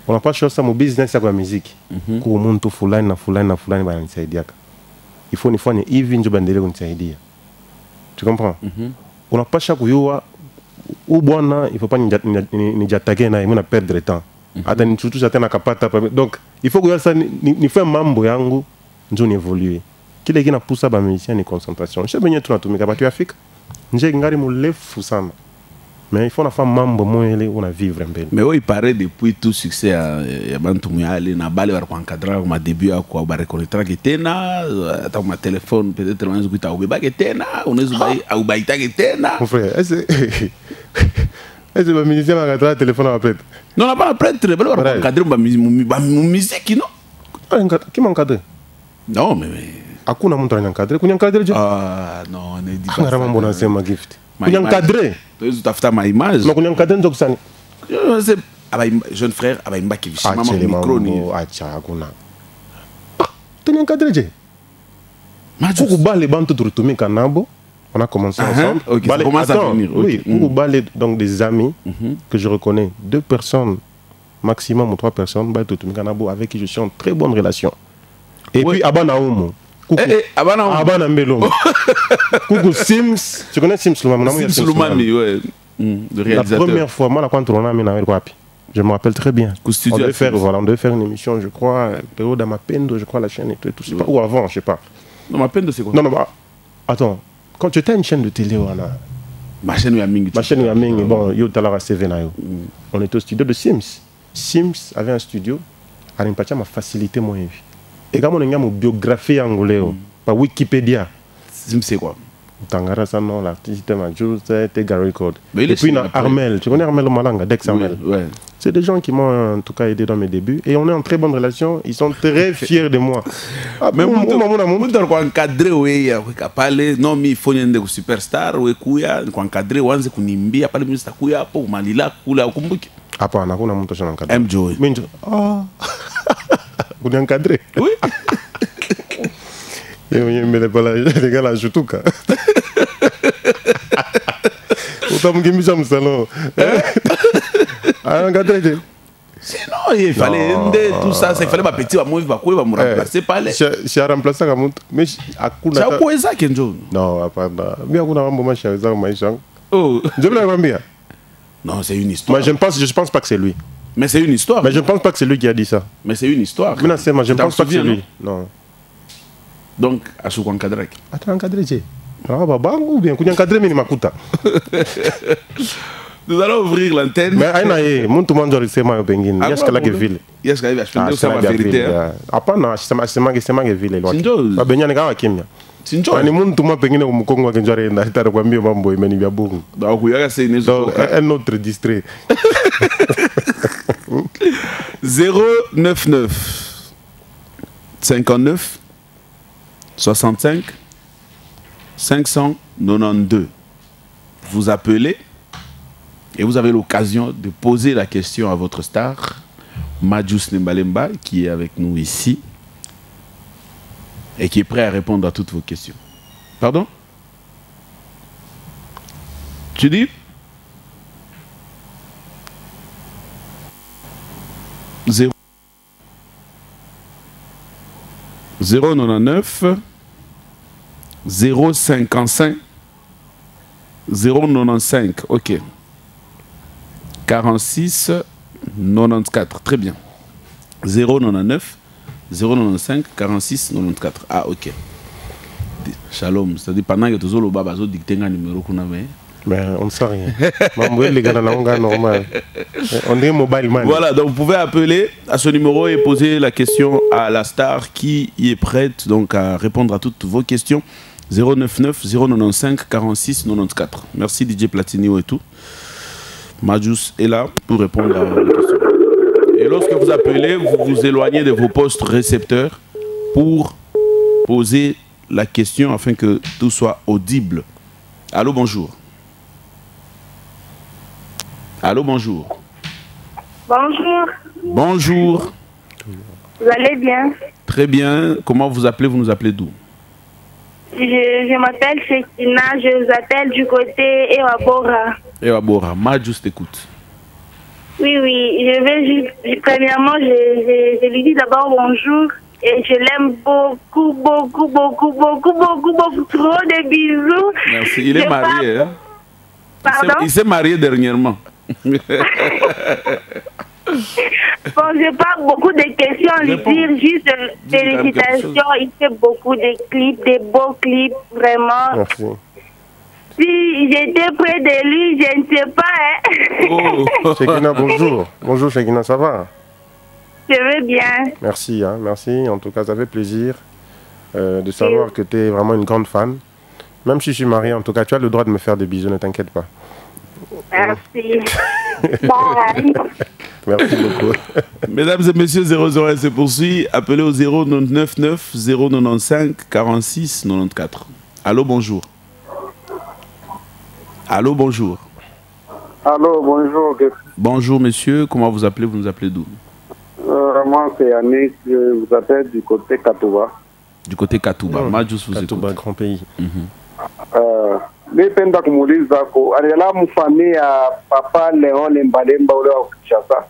On n'a pas le choix de business avec la musique. Pour le monde fulani na fulani ba nisaidia. Il faut une fois ni hivi njo bandele kunisaidia. Tu comprends? On n'a pas chaque jour ou bon, il ne faut pas ni attaquer, il faut perdre le temps. Surtout ça donc il faut que ça ni fait mambo yangu ndio évoluer. Kile kina poussa ba musicien ni concentration. Je sais bien tout natumika ba Afrique. Nje ngari mulefu sana. Mais il faut na faire mambo moyele on a vivre un peu. Mais oui, il paraît depuis tout succès à bantu muyale na bale war kwa encadrer ma début à quoi ba reconnaître que tena ata ma téléphone peut-être on est kuita ubeba que tena on est zubai au baita que tena. Mon frère, Est-ce que le musicien m'a regardé le téléphone à prêtre? Non, on n'a pas un prêtre. On va encadrer ma musique, non? Qui m'a encadré? Non, mais... Akuna montre encadré. Vous encadré? Ah, non, on est dit pas ça. On a un gift. Vous encadré? Tu as fait ma image. Non, vous encadré donc ça. Jeune frère, Abaïmba qui vit. Maman, micro ni. Ah, Akuna. Tu es encadré? Pour les bandes de retourner Kanabo, on a commencé ensemble. Ok, ça commence à venir. Oui, pour donc des amis que je reconnais, 2 personnes maximum ou 3 personnes, Kanabo avec qui je suis en très bonne relation. Et puis Abana Omo. Abana Mbelo. Coucou Sims. Tu connais Sims Loumami? Sims Loumami, ouais. Le réalisateur. La première fois, moi, quand on a mis je me rappelle très bien. On devait faire une émission, je crois, période à Mapendo, je crois, la chaîne et tout. Je sais pas, ou avant, je sais pas. Non, Mapendo, c'est quoi? Non, bah, attends. Quand tu étais une chaîne de télé, ma chaîne Yaming. Ma chaîne Yaming, bon, yo talara Sevenayo. On était au studio de Sims. Sims avait un studio. Arimpacha m'a facilité mon vie. Et quand on a une biographie angolaise, par Wikipédia. Sims, c'est quoi? Tangara, ça non, l'artiste Majou, c'était Gary Code. Et puis Armel, tu connais Armel Malanga, Dex Armel? Ouais. C'est des gens qui m'ont en tout cas aidé dans mes débuts. Et on est en très bonne relation. Ils sont très fiers de moi. Mais moi, je encadré, oui, non, mais il faut une superstar, oui, kuya, encadré, wanze kunimbi, apale ministre kuya, pour malila, kula, kumbuki. Apa, on a un montage encadré. M-Joy. Ah, vous êtes encadré? Oui. Les gars, là, je tout cas. Autant que je me salon. Sinon, il fallait tout ça, il fallait ma petite amour, il va me remplacer par les. Je remplacé comme un. Mais à coup de. C'est quoi ça, Kenjo? Non, pas. Bien, on a un moment, je suis en Oh. Je me bien. Non, c'est une histoire. Mais je pense pas que c'est lui. Mais c'est une histoire. Mais je ne pense pas que c'est lui qui a dit ça. Mais c'est une histoire. Mais non, je ne pense pas que c'est lui. Non. Donc, à ce qu'on encadre. Attends, encadré, j'ai. Ah, bah, ou bien, qu'on encadré, mais il m'a coûté. Nous allons ouvrir l'antenne. Mais aïe, mon tout le monde c'est ma opinion. Il y a ce qu'elle a que ville. Il y a ce qu'elle a que c'est ma vérité. Après non, c'est ma ville. Sinjo. Benya nga wakimya. Sinjo. Ni muntu mwa pengine mu Kongo ke njore nda tara kwambia mambo imeni bya bungu. Donc il y a c'est un autre distrait. 099 59 65 592. Vous appelez et vous avez l'occasion de poser la question à votre star, Majus Nembalemba, qui est avec nous ici et qui est prêt à répondre à toutes vos questions. Pardon? Tu dis? 099 055 095, ok. 46 94, très bien. 099 095 46 94. Ah, ok. Shalom, c'est-à-dire pendant que tu as le baba, tu dicté un numéro qu'on avait. Mais on ne sait rien. On est mobile man. Voilà, donc vous pouvez appeler à ce numéro et poser la question à la star qui y est prête donc à répondre à toutes vos questions. 099 095 46 94. Merci DJ Platinio et tout. Majus est là pour répondre à vos questions. Et lorsque vous appelez, vous vous éloignez de vos postes récepteurs pour poser la question afin que tout soit audible. Allô, bonjour. Allô, bonjour. Bonjour. Bonjour. Vous allez bien? Très bien. Comment vous appelez? Vous nous appelez d'où? Je m'appelle Shekina, je vous appelle du côté Ewabora. Ewabora, Majus t'écoute. Oui, je vais juste, premièrement, je lui dis d'abord bonjour et je l'aime beaucoup, beaucoup, beaucoup, beaucoup, beaucoup, beaucoup, trop de bisous. Merci, il est marié. Hein? Pardon? Il s'est marié dernièrement. Bon, je parle beaucoup de questions, lui dire juste félicitations, il fait beaucoup de clips, des beaux clips, vraiment. Merci. Si j'étais près de lui, je ne sais pas. Hein. Oh. Shekina, bonjour. Bonjour Shekina, ça va? Je vais bien. Merci, hein, merci. En tout cas, ça fait plaisir de savoir que tu es vraiment une grande fan. Même si je suis marié, en tout cas, tu as le droit de me faire des bisous, ne t'inquiète pas. Merci. Bye. Merci beaucoup. Mesdames et messieurs, 001 se poursuit. Appelez au 0999 095 46 94. Allô, bonjour. Allô, bonjour. Allô, bonjour. Bonjour, monsieur. Comment vous appelez? Vous nous appelez d'où? Moi, c'est Yannick. Je vous appelle du côté Katouba. Du côté Katouba. Majus, vous Katouba, écoute. grand pays. Nipenda kumuuliza ko aliela mfamia ya papa Léon Lembalemba ule wa Kinshasa.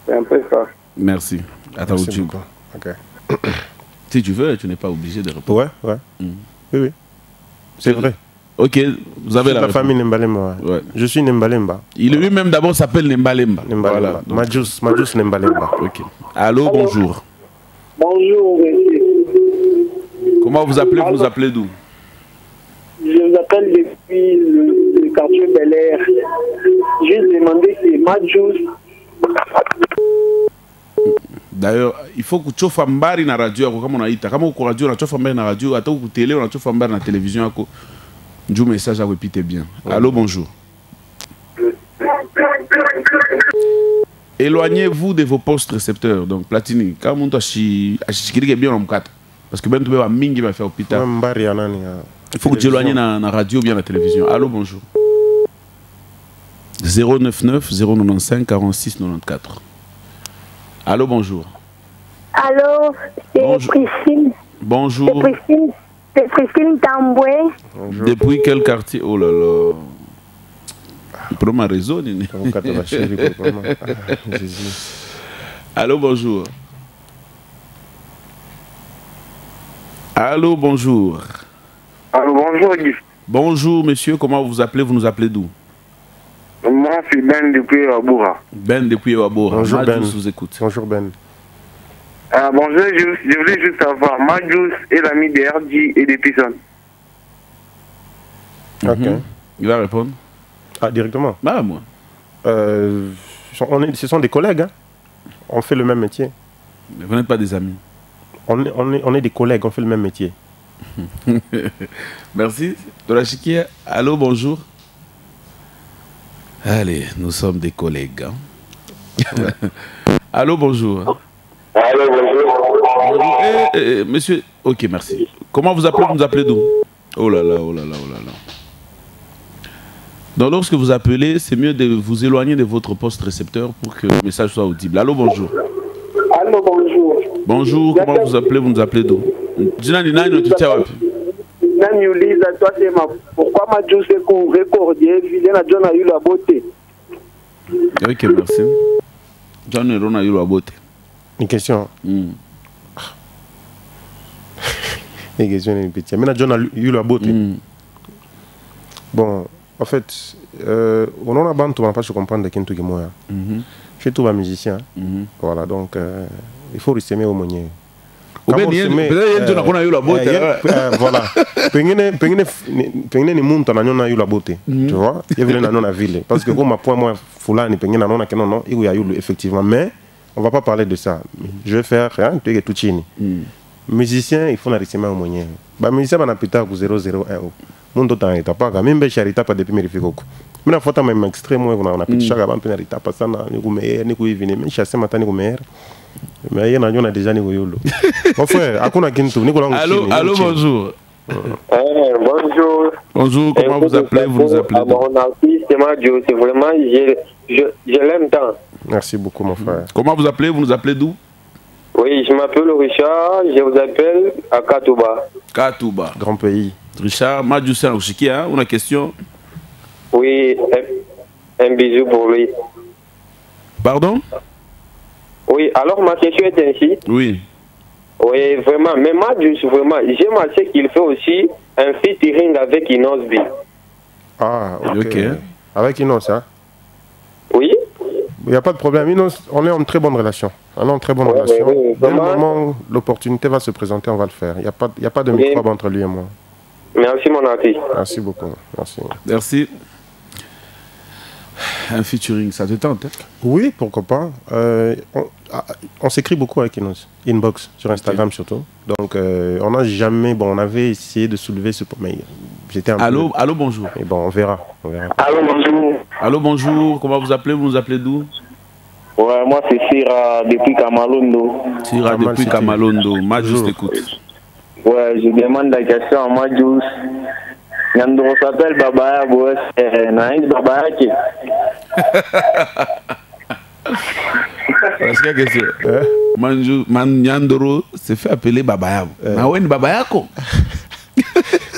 C'est un peu ça. Merci. Attends, Merci tu... beaucoup. Ok. Si tu veux, tu n'es pas obligé de répondre. Ouais, ouais. Oui, oui. C'est vrai. Ok, vous avez la réponse. famille Nembalemba. Ouais. Ouais. Je suis Nembalemba. Il lui-même d'abord s'appelle Nembalemba. Nembalemba. Voilà. Majus Nembalemba. Ok. Allô, bonjour. Bonjour, monsieur. Comment vous appelez? Vous appelez d'où? Je vous appelle depuis le quartier Bel Air. J'ai demandé si Majus. D'ailleurs, il faut que tu fasses mbari na radio comme on a dit. Comme on radio, on a mbari na radio, à toi télé, on a mbari na télévision. Du message à répéter bien. Allô, bonjour. Éloignez-vous de vos postes récepteurs. Donc, Platini, quand on a bien en quatre. Parce que ben tu vas mingi va faire hôpital. Il faut que tu éloignes na radio bien la télévision. Allô, bonjour. 099 095 46 94. Allô, bonjour. Allô, c'est Priscille. Bonjour. C'est Priscille Tamboué. Depuis quel quartier? Oh là là. Il prend ma raison. Allô, bonjour. Allô, bonjour. Allô, bonjour Guy. Bonjour, monsieur. Comment vous appelez? Vous nous appelez d'où? Moi, c'est Ben depuis Waboura. Ben depuis Waboura. Bonjour Ben. Je vous écoute. Bonjour Ben. Bonjour, je voulais juste savoir, Majus est l'ami de RG et de Pison. Ok. Il va répondre. Ah, directement? Bah, moi. Ce sont des collègues. Hein? On fait le même métier. Mais vous n'êtes pas des amis. On est des collègues, on fait le même métier. Merci. Dorachikia, allô, bonjour. Allez, nous sommes des collègues. Hein? Allô, bonjour. Allô, bonjour. Monsieur, ok, merci. Comment vous appelez? Vous nous appelez d'où? Oh là là, oh là là, oh là là. Donc, lorsque vous appelez, c'est mieux de vous éloigner de votre poste récepteur pour que le message soit audible. Allô, bonjour. Allô, bonjour. Bonjour, comment vous appelez? Vous nous appelez d'où? Naniuliza, toi, c'est ma. Pourquoi Majus est recordé? Vilain a John a eu la beauté. Ok, merci. John et Ron a eu la beauté. Une question. Une question, une petite. Mais John a eu la beauté. Bon, en fait, on a bantu, on n'a pas se comprendre de Kintu Gimoya. Je suis tout un musicien. Voilà, donc il faut rester au monnier. Voilà. Pengine ni muntu ananyona yula bote. Tu vois? Il y a na ville parce que comme point moi fulani pengine na nona que non il y a eu effectivement, mais on va pas parler de ça. Je vais faire hein, tu es tout chini. Musicien, il faut na rester au monnier. Ba musicien bana pita ku 001. Mundo ta pas quand même charita pas depuis merifikoko. Mina fota même extrême moi on a pita chaka ba mpena rita pas sana ni ku meilleur ni ku ivine mais chasse matani ku meilleur. Mais il y en a déjà ni yolo. Mon frère, akuna kintu ni ko langu. Allô, bonjour. Bonjour. Bonjour, comment vous appelez? Vous nous appelez? Mon artiste, Majus, c'est vraiment, je l'aime tant. Merci beaucoup, mon frère. Comment vous appelez? Vous nous appelez d'où? Oui, je m'appelle Richard, je vous appelle à Katouba. Katouba. Grand pays. Richard, Majus Oshiki, hein? On a une question? Oui, un bisou pour lui. Pardon? Oui, alors ma question est ainsi. Oui. Oui, vraiment, mais Majus, vraiment, j'aime assez qu'il fait aussi un featuring avec Inosbi. Ah, ok. Avec Inos, hein? Oui. Il n'y a pas de problème. Inos, on est en très bonne relation. On est en très bonne relation. Oui, dès le moment où l'opportunité va se présenter, on va le faire. Il n'y a pas de microbe entre lui et moi. Merci, mon artiste. Merci beaucoup. Merci. Merci. Un featuring, ça te tente? Hein? Oui, pourquoi pas. On s'écrit beaucoup avec Inos. Inbox, sur Instagram surtout. Donc, on n'a jamais... Bon, on avait essayé de soulever ce... Mais j'étais un Allô, allô, bonjour. Mais bon, on verra. Allô, bonjour. Allô, bonjour. Comment vous appelez? Vous nous appelez d'où? Ouais, moi c'est Sira depuis Kamalondo. Sira depuis Kamalondo. Majus t'écoute. Ouais, je demande la question à Majus. Nyandoro s'appelle Babaya, c'est Naïs Babaya qui. Parce que c'est Nyandoro s'est fait appeler Babaya. Nawen Babaya ko.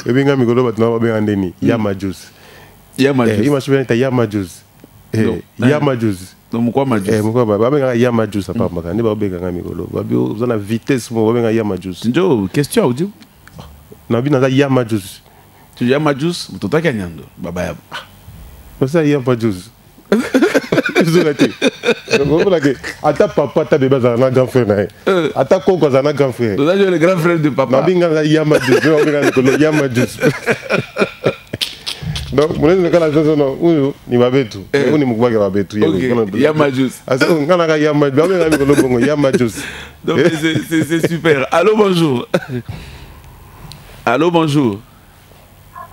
Et bien, Migolo, maintenant, on va bien Yamajus. Yamajus. Il m'a souvenir de Yamajus. Yamajus. Donc, pourquoi Majus? Pourquoi Babaya Yamajus, ça part. On va bien Migolo. Vous avez vitesse, on va bien Yamajus. Question audio. On a Yamajus. Tu dis Yamajus, tu t'as gagné. Babaya. C'est Yamajus. Ata papa ta bébé za na grand frère ata koko za na grand frère donc là le grand frère de papa na binga Yamajus Yamajus donc mon ne kala zo no uyu ni babetu uni mukubake babetu Yamajus asa ngana ka Yamajus ba ngana ko bongo Yamajus donc c'est super. Allô, bonjour. Allô, bonjour.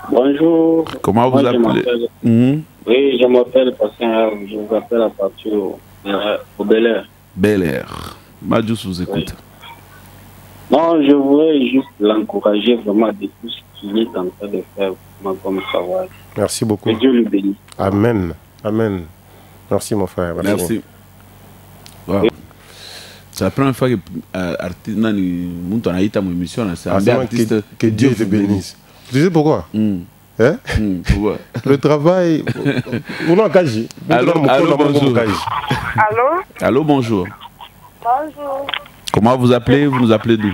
Bonjour. Comment vous appelez? Oui, je m'appelle Pascal, je vous appelle à partir au Bel Air. Bel Air. Majus vous écoute. Non, je voudrais juste l'encourager vraiment de tout ce qu'il est en train de faire comme travail. Merci beaucoup. Que Dieu le bénisse. Amen. Amen. Merci mon frère. Merci. Wow. C'est la première fois que artiste nani muntu anaita mu émission c'est un artiste que Dieu te bénisse. Tu sais pourquoi? Hein? Pourquoi? Le travail. Allô, bonjour. Allô? Allô, bonjour. Bonjour. Comment vous appelez? Vous nous appelez d'où?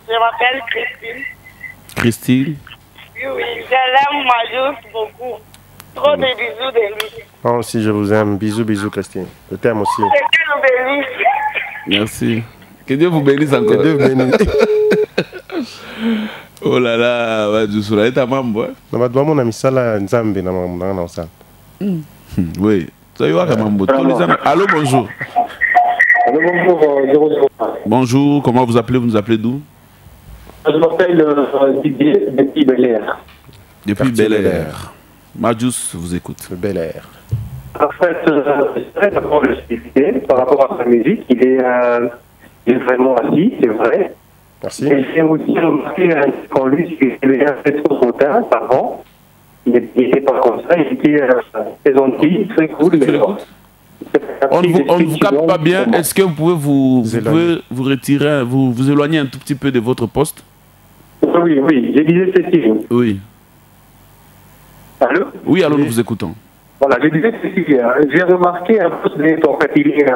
Je m'appelle Christine. Christine? Oui, je l'aime Majus beaucoup. Trop de bisous de lui. Moi aussi, je vous aime. Bisous, bisous, Christine. Je t'aime aussi. Que Dieu nous bénisse. Merci. Que Dieu vous bénisse encore. Que Dieu vous bénisse. Oh là là, Majusura est à mambo. Mon ami Sala Nzambe na mambo ça. Oui. Ça y va mambo. Allô, bonjour. Allô, bonjour. Bonjour, comment vous appelez? Vous nous appelez d'où? Je m'appelle Didier depuis Bel Air. Depuis Bel Air. Majus vous écoute. Bel Air. En fait, je voudrais d'abord le spécifier par rapport à sa musique. Il est vraiment assis, c'est vrai. Merci. Et j'ai aussi remarqué qu'en lui, il était un peu trop hautain avant. Il n'était pas comme ça, il était très gentil, très cool. On ne vous capte pas bien. Est-ce que vous pouvez vous retirer, vous éloigner un tout petit peu de votre poste? Oui, oui, je disais ceci. Oui. Allô? Oui, alors nous vous écoutons. Voilà, je disais ceci. J'ai remarqué un peu, en fait, il est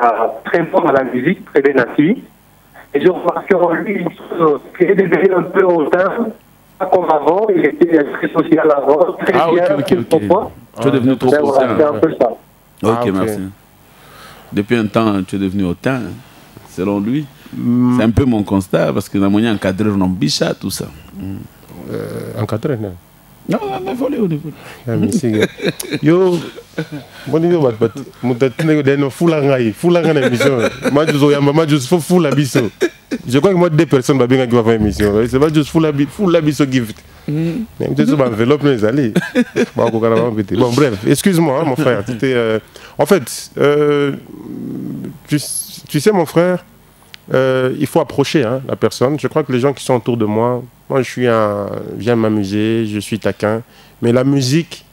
très bon dans la musique, très bien assis. Et j'ai remarqué en lui une chose qu'il est devenu un peu hautain, pas comme avant, il était très social avant, très bien. Ok. Tu es devenu trop hautain. C'est un peu ça. Ok, merci. Depuis un temps, tu es devenu hautain, selon lui. C'est un peu mon constat, parce que dans mon encadré, on bicha, tout ça. Encadré, non? Non, on est volé. Yo, bon niveau bat mutatine de no fulanga na émission. Majus oyamba Majus fo fula biso. Je crois que moi 2 personnes va bien qui va faire émission. C'est pas juste fula biso gift. Même tu sur enveloppe les allez. Bon bref, excuse-moi mon frère, en fait tu sais mon frère, il faut approcher la personne. Je crois que les gens qui sont autour de moi, j'aime m'amuser, je suis taquin, mais la musique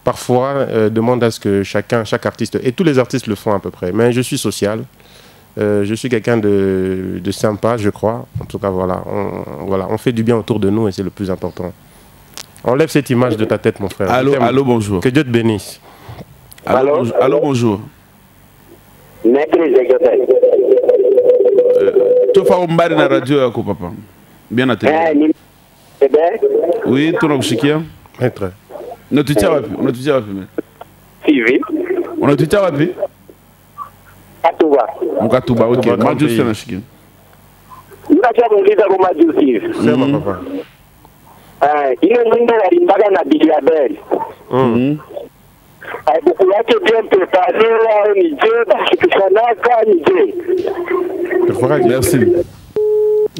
parfois demande à ce que chaque artiste, et tous les artistes le font à peu près, mais je suis social, je suis quelqu'un de sympa, je crois. En tout cas, voilà, on fait du bien autour de nous et c'est le plus important. Enlève cette image de ta tête, mon frère. Allô, bonjour. Que Dieu te bénisse. Allô, bonjour. Maître Zegotay. Tu fais un bar dans la radio, papa. Bien à télé. Oui, tu as Maître. On a tout ça. Oui. On a tout ça. Katuba. On a tout ça. Ok. Majus c'est un chicken. C'est mon papa. Il est venu à l'imbaga na Bilabel. Beaucoup yake bien préparé là, Niger, Niger. Merci.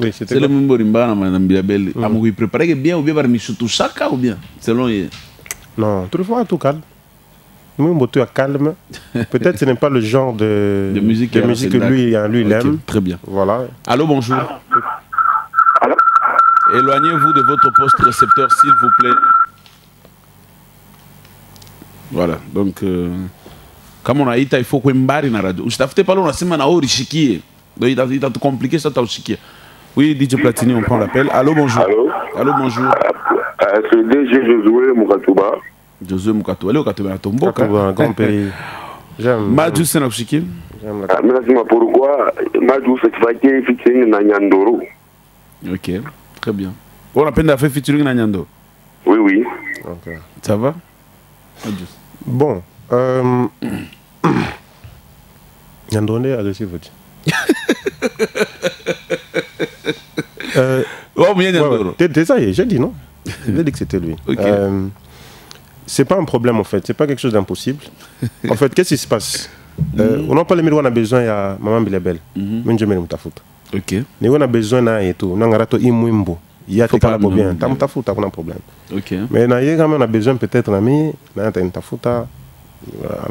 Oui, c'était c'est le même Borimba na Biabel. Amoui préparé bien ou bien par Michutu Chaka ou bien selon lui. Non, toutefois tout calme. Nous moto calme. Peut-être ce n'est pas le genre de musique que lui il aime. Très bien. Voilà. Allô, bonjour. Allô? Éloignez-vous de votre poste récepteur s'il vous plaît. Voilà, donc comme on a dit, il faut qu'on barre na radio. Je t'ai pas la semaine à Orishikie. Donc il a tout compliqué ça Orishikie. Oui, DJ Platini, on prend l'appel. Allô, bonjour. Allô? Allô, bonjour. C'est DG Josué Mukatuba. Josué Mukatuba. Allô, Mukatuba, Tombo. Un grand pays. J'aime. Madjou, c'est Orishikie. Merci, pourquoi Madjou, c'est fait featuring na Nyandoro. Ok, très bien. On a peine de faire featuring na Nyandoro. Oui, oui. Okay. Ça va? Bon. Nyandoro est agressif. C'est ça, j'ai dit non. J'ai dit que c'était lui. Okay. C'est pas un problème en fait, c'est pas quelque chose d'impossible. En fait, qu'est-ce qui se passe? On n'a pas les on a besoin de Maman Bilebel. Ok. Mais on a besoin de tout. On a un imouimbo. Il y a des cas bien. T'as un problème. Ok. Mais on a besoin peut-être d'ami. On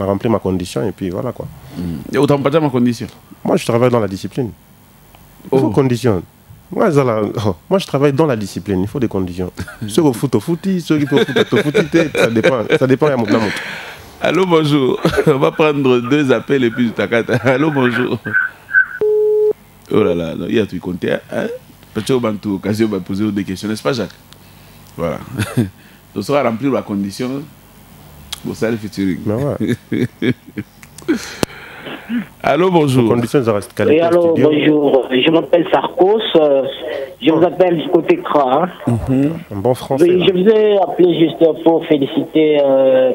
a rempli ma condition et puis voilà quoi. Et autant pas ma condition. Moi je travaille dans la discipline. Il faut conditions. Moi je travaille dans la discipline, il faut des conditions. Ceux qui foutent au footy, ceux qui peuvent foutre au footy, ça dépend à mon. Allô, bonjour. On va prendre 2 appels et puis tu t'accates. Allô, bonjour. Oh là là, il y a tout compté. Peut-être que tu as occasion de poser des questions, n'est-ce pas, Jacques? Voilà. Donc ça va remplir la condition pour ça le featuring. Allô, bonjour. Oui, allô, bonjour. Je m'appelle Sarkos. Je vous appelle du côté CRA. Un bon français. Oui, je vous ai appelé juste pour féliciter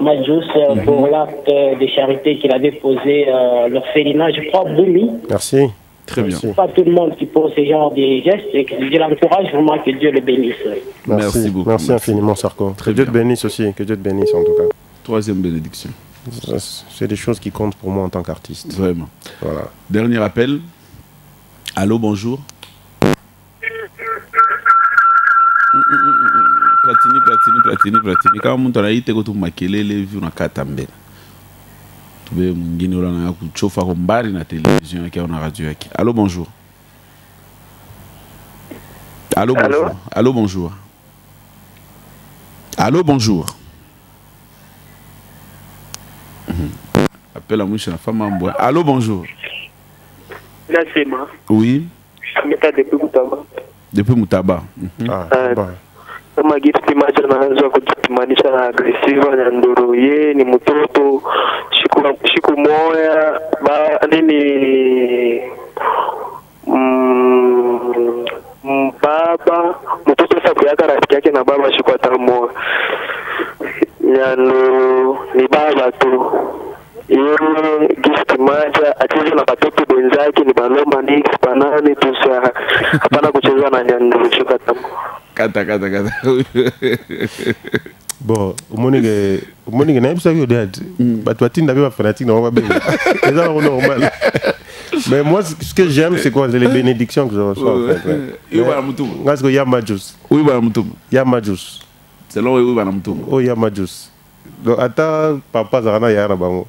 Madjous pour l'acte de charité qu'il avait posé l'orphelinat, je crois, Boumi. Merci. Très bien. C'est pas tout le monde qui pose ce genre de gestes et que je l'encourage vraiment, que Dieu le bénisse. Merci beaucoup. Merci infiniment, Sarko. Que Dieu te bénisse aussi, que Dieu te bénisse en tout cas. 3e bénédiction. C'est des choses qui comptent pour moi en tant qu'artiste. Vraiment. Voilà. Dernier appel. Allô, bonjour. Platini. Quand on a été au Makelele, vu na Katambe. Tu veux m'ingénier là na kuchofa ko mbari na télévision yake na radio yake. Allô, bonjour. Allô, bonjour. Allô, bonjour. Allô, bonjour. Appelle à moi, je suis la femme en bois. Allô, bonjour. Là, c'est moi. Oui. Depuis Moutaba. Depuis Moutaba. Kama gifti macho naanza kujimanisha na agresiva na ndoro ye ni mtoto siku moja nini baba mtoto sababu yake rafiki yake na baba siku atamoa yano ni baba tu yeye gift maja acheze na watoto wenzake ni balomba nix banane tusa hapana kucheza na nyanduru chukatamu Kata. Bon, Monique n'a pas eu d'aide. Tu as dit que fanatique dans ma c'est normal. Mais moi, ce que j'aime, c'est quoi? C'est les bénédictions que je reçois. Parce que Yamadjous. Oui, Baramoutoum. Yamadjous. C'est là où Baramoutoum. Oh, Yamadjous. Donc, attends, papa, Zarana Yana Bango.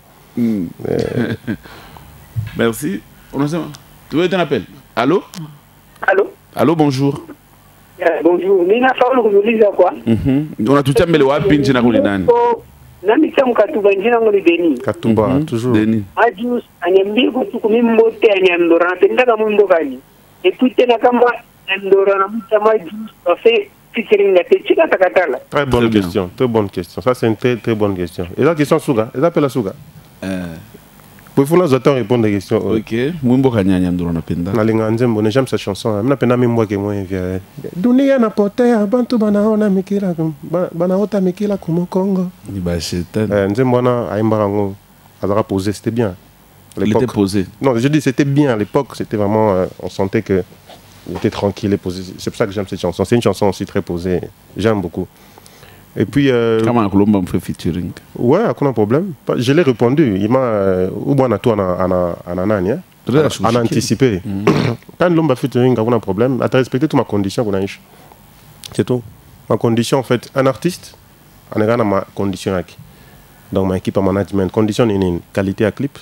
Merci. Tu veux un appel? Allô? Allô, bonjour. Bonjour, nina faulu kuuliza kwa. Unatutia mbele wapi nje na kule ndani? Nami kama Katuba njina ngoli Deni. Katuba toujours. Deni. Ajus anyambi kutuku mimbote anyandora tendaka mumbo gani. Et puis tena kama andora na mutama jus fait featuring la techika takatala. Très bonne question, très bonne question. Ça c'est une très bonne question. Et la question Souga, elle appelle la Souga. Pouvez-vous nous attendre répondre des questions? Ok. Mwimbo kanyanya ndoro napenda. Nalinga nzembo, j'aime cette chanson. Mna penda mimbo ke moi via. Dunia na potea bantu banaona mikila banaota mikila kumo Congo. Ni ba shetani. Nzembo na aimba ngo azara posé, c'était bien. Il était posé. Non, je dis c'était bien à l'époque, c'était vraiment on sentait que il était tranquille et posé. C'est pour ça que j'aime cette chanson. C'est une chanson aussi très posée. J'aime beaucoup. Et puis. Comment Colomba me fait featuring? Ouais, aucun problème. Je l'ai répondu. Il m'a. Ou bien à toi, à Nanani. en anticiper. Quand l'homme a fait un problème, tu as respecté toutes ma condition. C'est tout. Ma condition, en fait, un artiste, on a ma condition. Donc, ma équipe à management, condition une qualité à clip,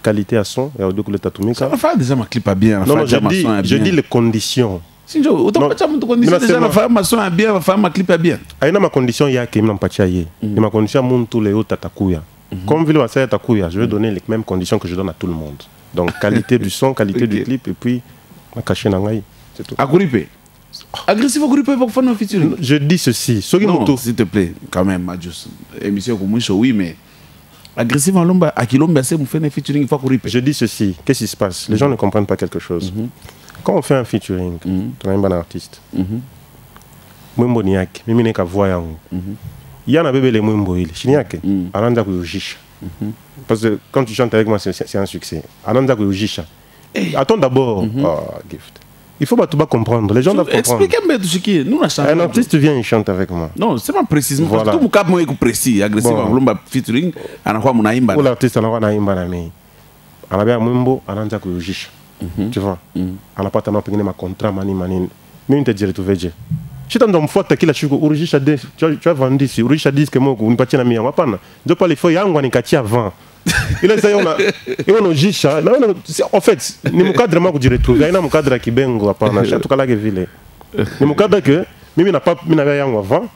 qualité à son, et audio que le tatou. Ça va faire déjà ma clip à bien. Non, je dis les conditions. Si je autant pas de conditions, déjà ma femme ma son à bien, ma femme ma clip à bien. Aïna ma condition, il y a qui m'en pâtiaye. Et ma condition, mon tous les autres tatakuya. Comme Vilo a Takuya, je vais donner les mêmes conditions que je donne à tout le monde. Donc, qualité du son, qualité du clip, et puis, ma cachée nangaï. C'est tout. Agrippé. Agressif au groupe pour faire nos featuring. Je dis ceci. Non, s'il te plaît, quand même, Majus. Émission comme moi, oui, mais. Agressif en lomba, à Kilomba, c'est vous faites un featuring, il faut courir. Je dis ceci. Qu'est-ce qui se passe? Les gens ne comprennent pas quelque chose. Quand on fait un featuring, tu es un bon artiste. Mwembo niak, mimi neka voix yango. Il y en a bébé les mwembo il. Chiniake, ananda kuyojisha. Parce que quand tu chantes avec moi, c'est un succès. Ananda kuyojisha. Attends d'abord. Gift. Il faut pas tout comprendre. Les gens doivent comprendre. Expliquez-moi tout ce qui est. Nous, un artiste vient et chante avec moi. Non, c'est pas précisément. Voilà. Parce que tout le monde est précis. Agressif, on a featuring. On a quoi mon aïmba. Pour l'artiste, on a aïmba na mi. On a bien mwembo, ananda kuyojisha. Tu vois. On a pas tellement payé ma contrat mani. Mais te dire tout veje. Si tu as un fois qui la chuko urujisha de tu as vendu ici urujisha disque moi on pas na mia hapana. Je pas les feuilles yangu ni kati avant. Il est ça on a jisha. En fait, ni mukadre moi que je retrouve. Il y a un mukadre qui bengo hapana. En tout cas là que ville. Ni mukadre que mimi n'a pas mina yangu avant.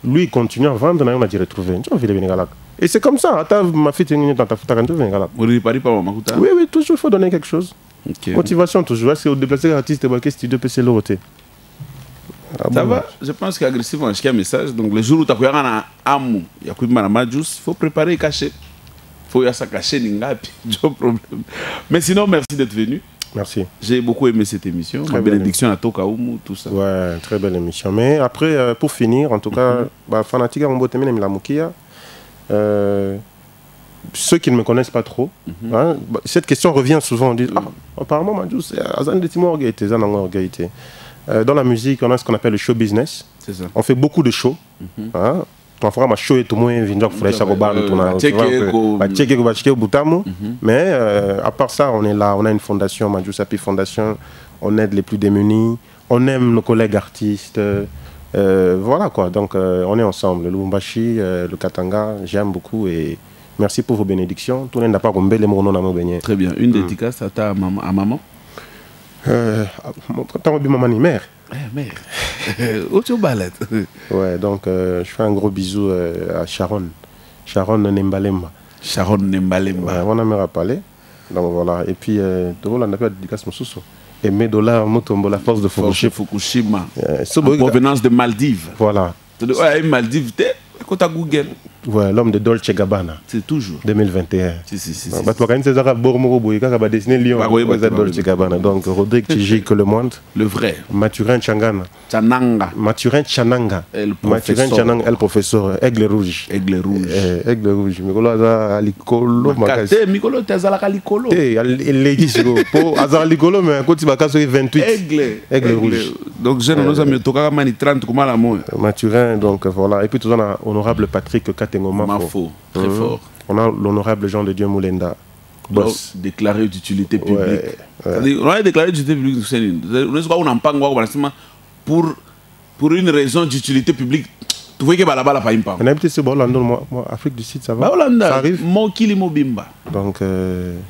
Lui il continue à vendre na on a dit retrouver. Tu vois ville benga là. Et c'est comme ça, ta ma fille t'es dans ta futa quand tu viens là. Vous réparez pas makuta. Oui, toujours il faut donner quelque chose. Motivation toujours. Est-ce que déplacer l'artiste de quel studio peut se l'autre? Ça va, je pense qu'agressif on a un message. Donc le jour où tu as un amour, il y a un majus, il faut préparer et cacher. Il faut y avoir cacher, il n'y a pas de problème. Mais sinon, merci d'être venu. Merci. J'ai beaucoup aimé cette émission. Ma bénédiction à Tokaoumu, tout ça. Ouais, très belle émission. Mais après, pour finir, en tout cas, fanatique à mon terminer la Moukia. Ceux qui ne me connaissent pas trop, cette question revient souvent. On dit apparemment, Majus, c'est un des timons orgaïté. Dans la musique, on a ce qu'on appelle le show business. Ça. On fait beaucoup de shows. On fera ma show et tout le monde. Mais à part ça, on est là. On a une fondation, Majus Happy Foundation. On aide les plus démunis. On aime nos collègues artistes. Voilà quoi. Donc on est ensemble. Le Lubumbashi, le Katanga, j'aime beaucoup et merci pour vos bénédictions. Tout le monde n'a pas gombé les mots non. Très bien. Une dédicace à ta maman. À maman. Maman ni mère. Mère. Où tu balades? Ouais, donc je fais un gros bisou à Sharon. Sharon Nembalemba. Sharon Nembalemba. Ouais, on a mère à parler. Donc voilà. Et puis, tout le monde a fait dédicace Moussousou. Et mes dollars, Motombo, la force de Fukushima. En provenance de Maldives. Voilà. Ouais, Maldives, t'es à Google. Ouais, l'homme de Dolce Gabbana. C'est toujours. 2021. Si. Dolce Gabbana. Donc, Rodrigue Tiji que le monde. Le vrai. Mathurin Changana. Mathurin Chananga. Mathurin Chananga, el professeur. Aigle Rouge. Aigle Rouge. Aigle Rouge. Mikolo Aza Alikolo. Mikolo Tazala Alikolo. Il dit pour Aza Alikolo, mais quand tu vas casser 28. Aigle Rouge. Donc, je ne sais pas, Toka Mani 30, comment la mot. Mathurin, donc voilà. Et puis, tout on a honorable Patrick Katengoma. Mafo, très fort. On a l'honorable Jean de Dieu Moulenda. Boss. Déclaré d'utilité publique. On a déclaré d'utilité publique. On en parle pour une raison d'utilité publique. Tu vois que Balabala pas impa. On a habité sur Hollande, Afrique du Sud, ça va. Ça arrive. Mokili Mobimba. Donc,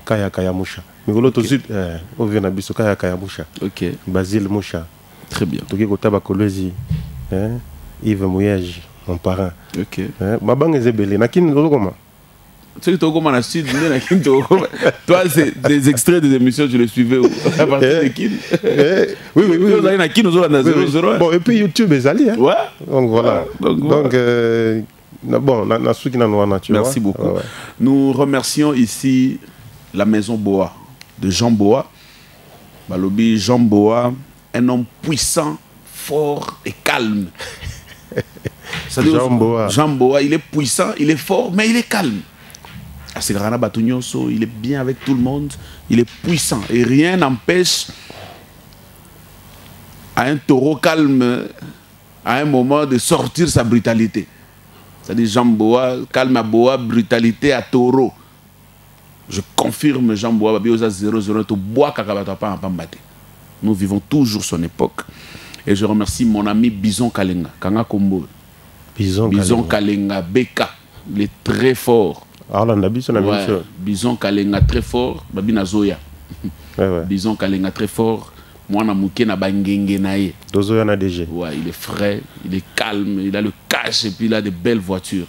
Kaya Moucha. Mais vous l'autre sud, au Viennabiso, Kaya Moucha. Ok. Basile Moucha. Très bien. Toki Kotaba Kolezi. Yves Mouyage, mon parrain. Ok. Ma banque est belle. Nakin, comment? Tu sais que Togo Mana Sud, toi, c'est des extraits des émissions, tu les suivais à partir de qui? Oui. Bon, et puis YouTube est allé. Ouais. Donc voilà. Donc, bon, merci beaucoup. Nous remercions ici la maison Boa, de Jean Boa. Balobi Jean Boa, un homme puissant, fort et calme. Jean Boa, il est puissant, il est fort, mais il est calme. Il est bien avec tout le monde, il est puissant et rien n'empêche à un taureau calme à un moment de sortir sa brutalité. C'est-à-dire Jean Boa, calme à Boa, brutalité à taureau. Je confirme Jean Bois, 0-0, nous vivons toujours son époque. Et je remercie mon ami Bison Kalenga, Kanga Kombo. Bison Kalenga, Beka, il est très fort. Bison Kalenga, très fort, Babina Zoya. Bison Kalenga, très fort. Moi, je ouais, il est frais, il est calme, il a le cash et puis il a de belles voitures.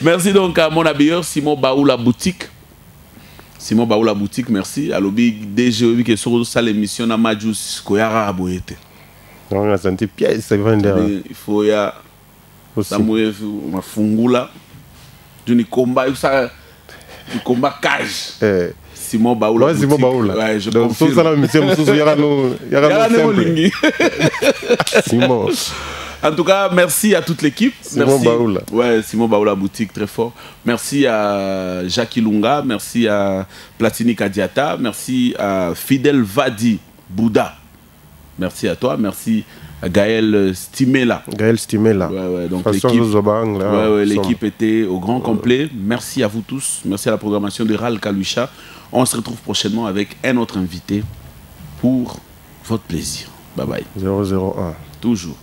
Merci donc à mon habilleur Simon Baoula Boutique. Simon Baoula Boutique, merci. À l'objet DG qui est sur la émission à Majus Koyara Aboyete. On a senti pièce, c'est vendeur. Il faut y a Samuel Mafungula. Du combat cage. Simon Baoula. Ouais, Simon Baoula. Ouais, je donc, confirme. Ça, là, monsieur, Simon. En tout cas, merci à toute l'équipe. Simon Baoula. Ouais, Simon Baoula Boutique, très fort. Merci à Jackie Lunga, merci à Platini Kadiata, merci à Fidel Vadi Bouddha. Merci à toi, merci à Gaël Stimela. Gaël Stimela. Ouais, donc l'équipe était au grand complet. Merci à vous tous. Merci à la programmation de Ral Kalusha. On se retrouve prochainement avec un autre invité pour votre plaisir. Bye bye. 001. Toujours.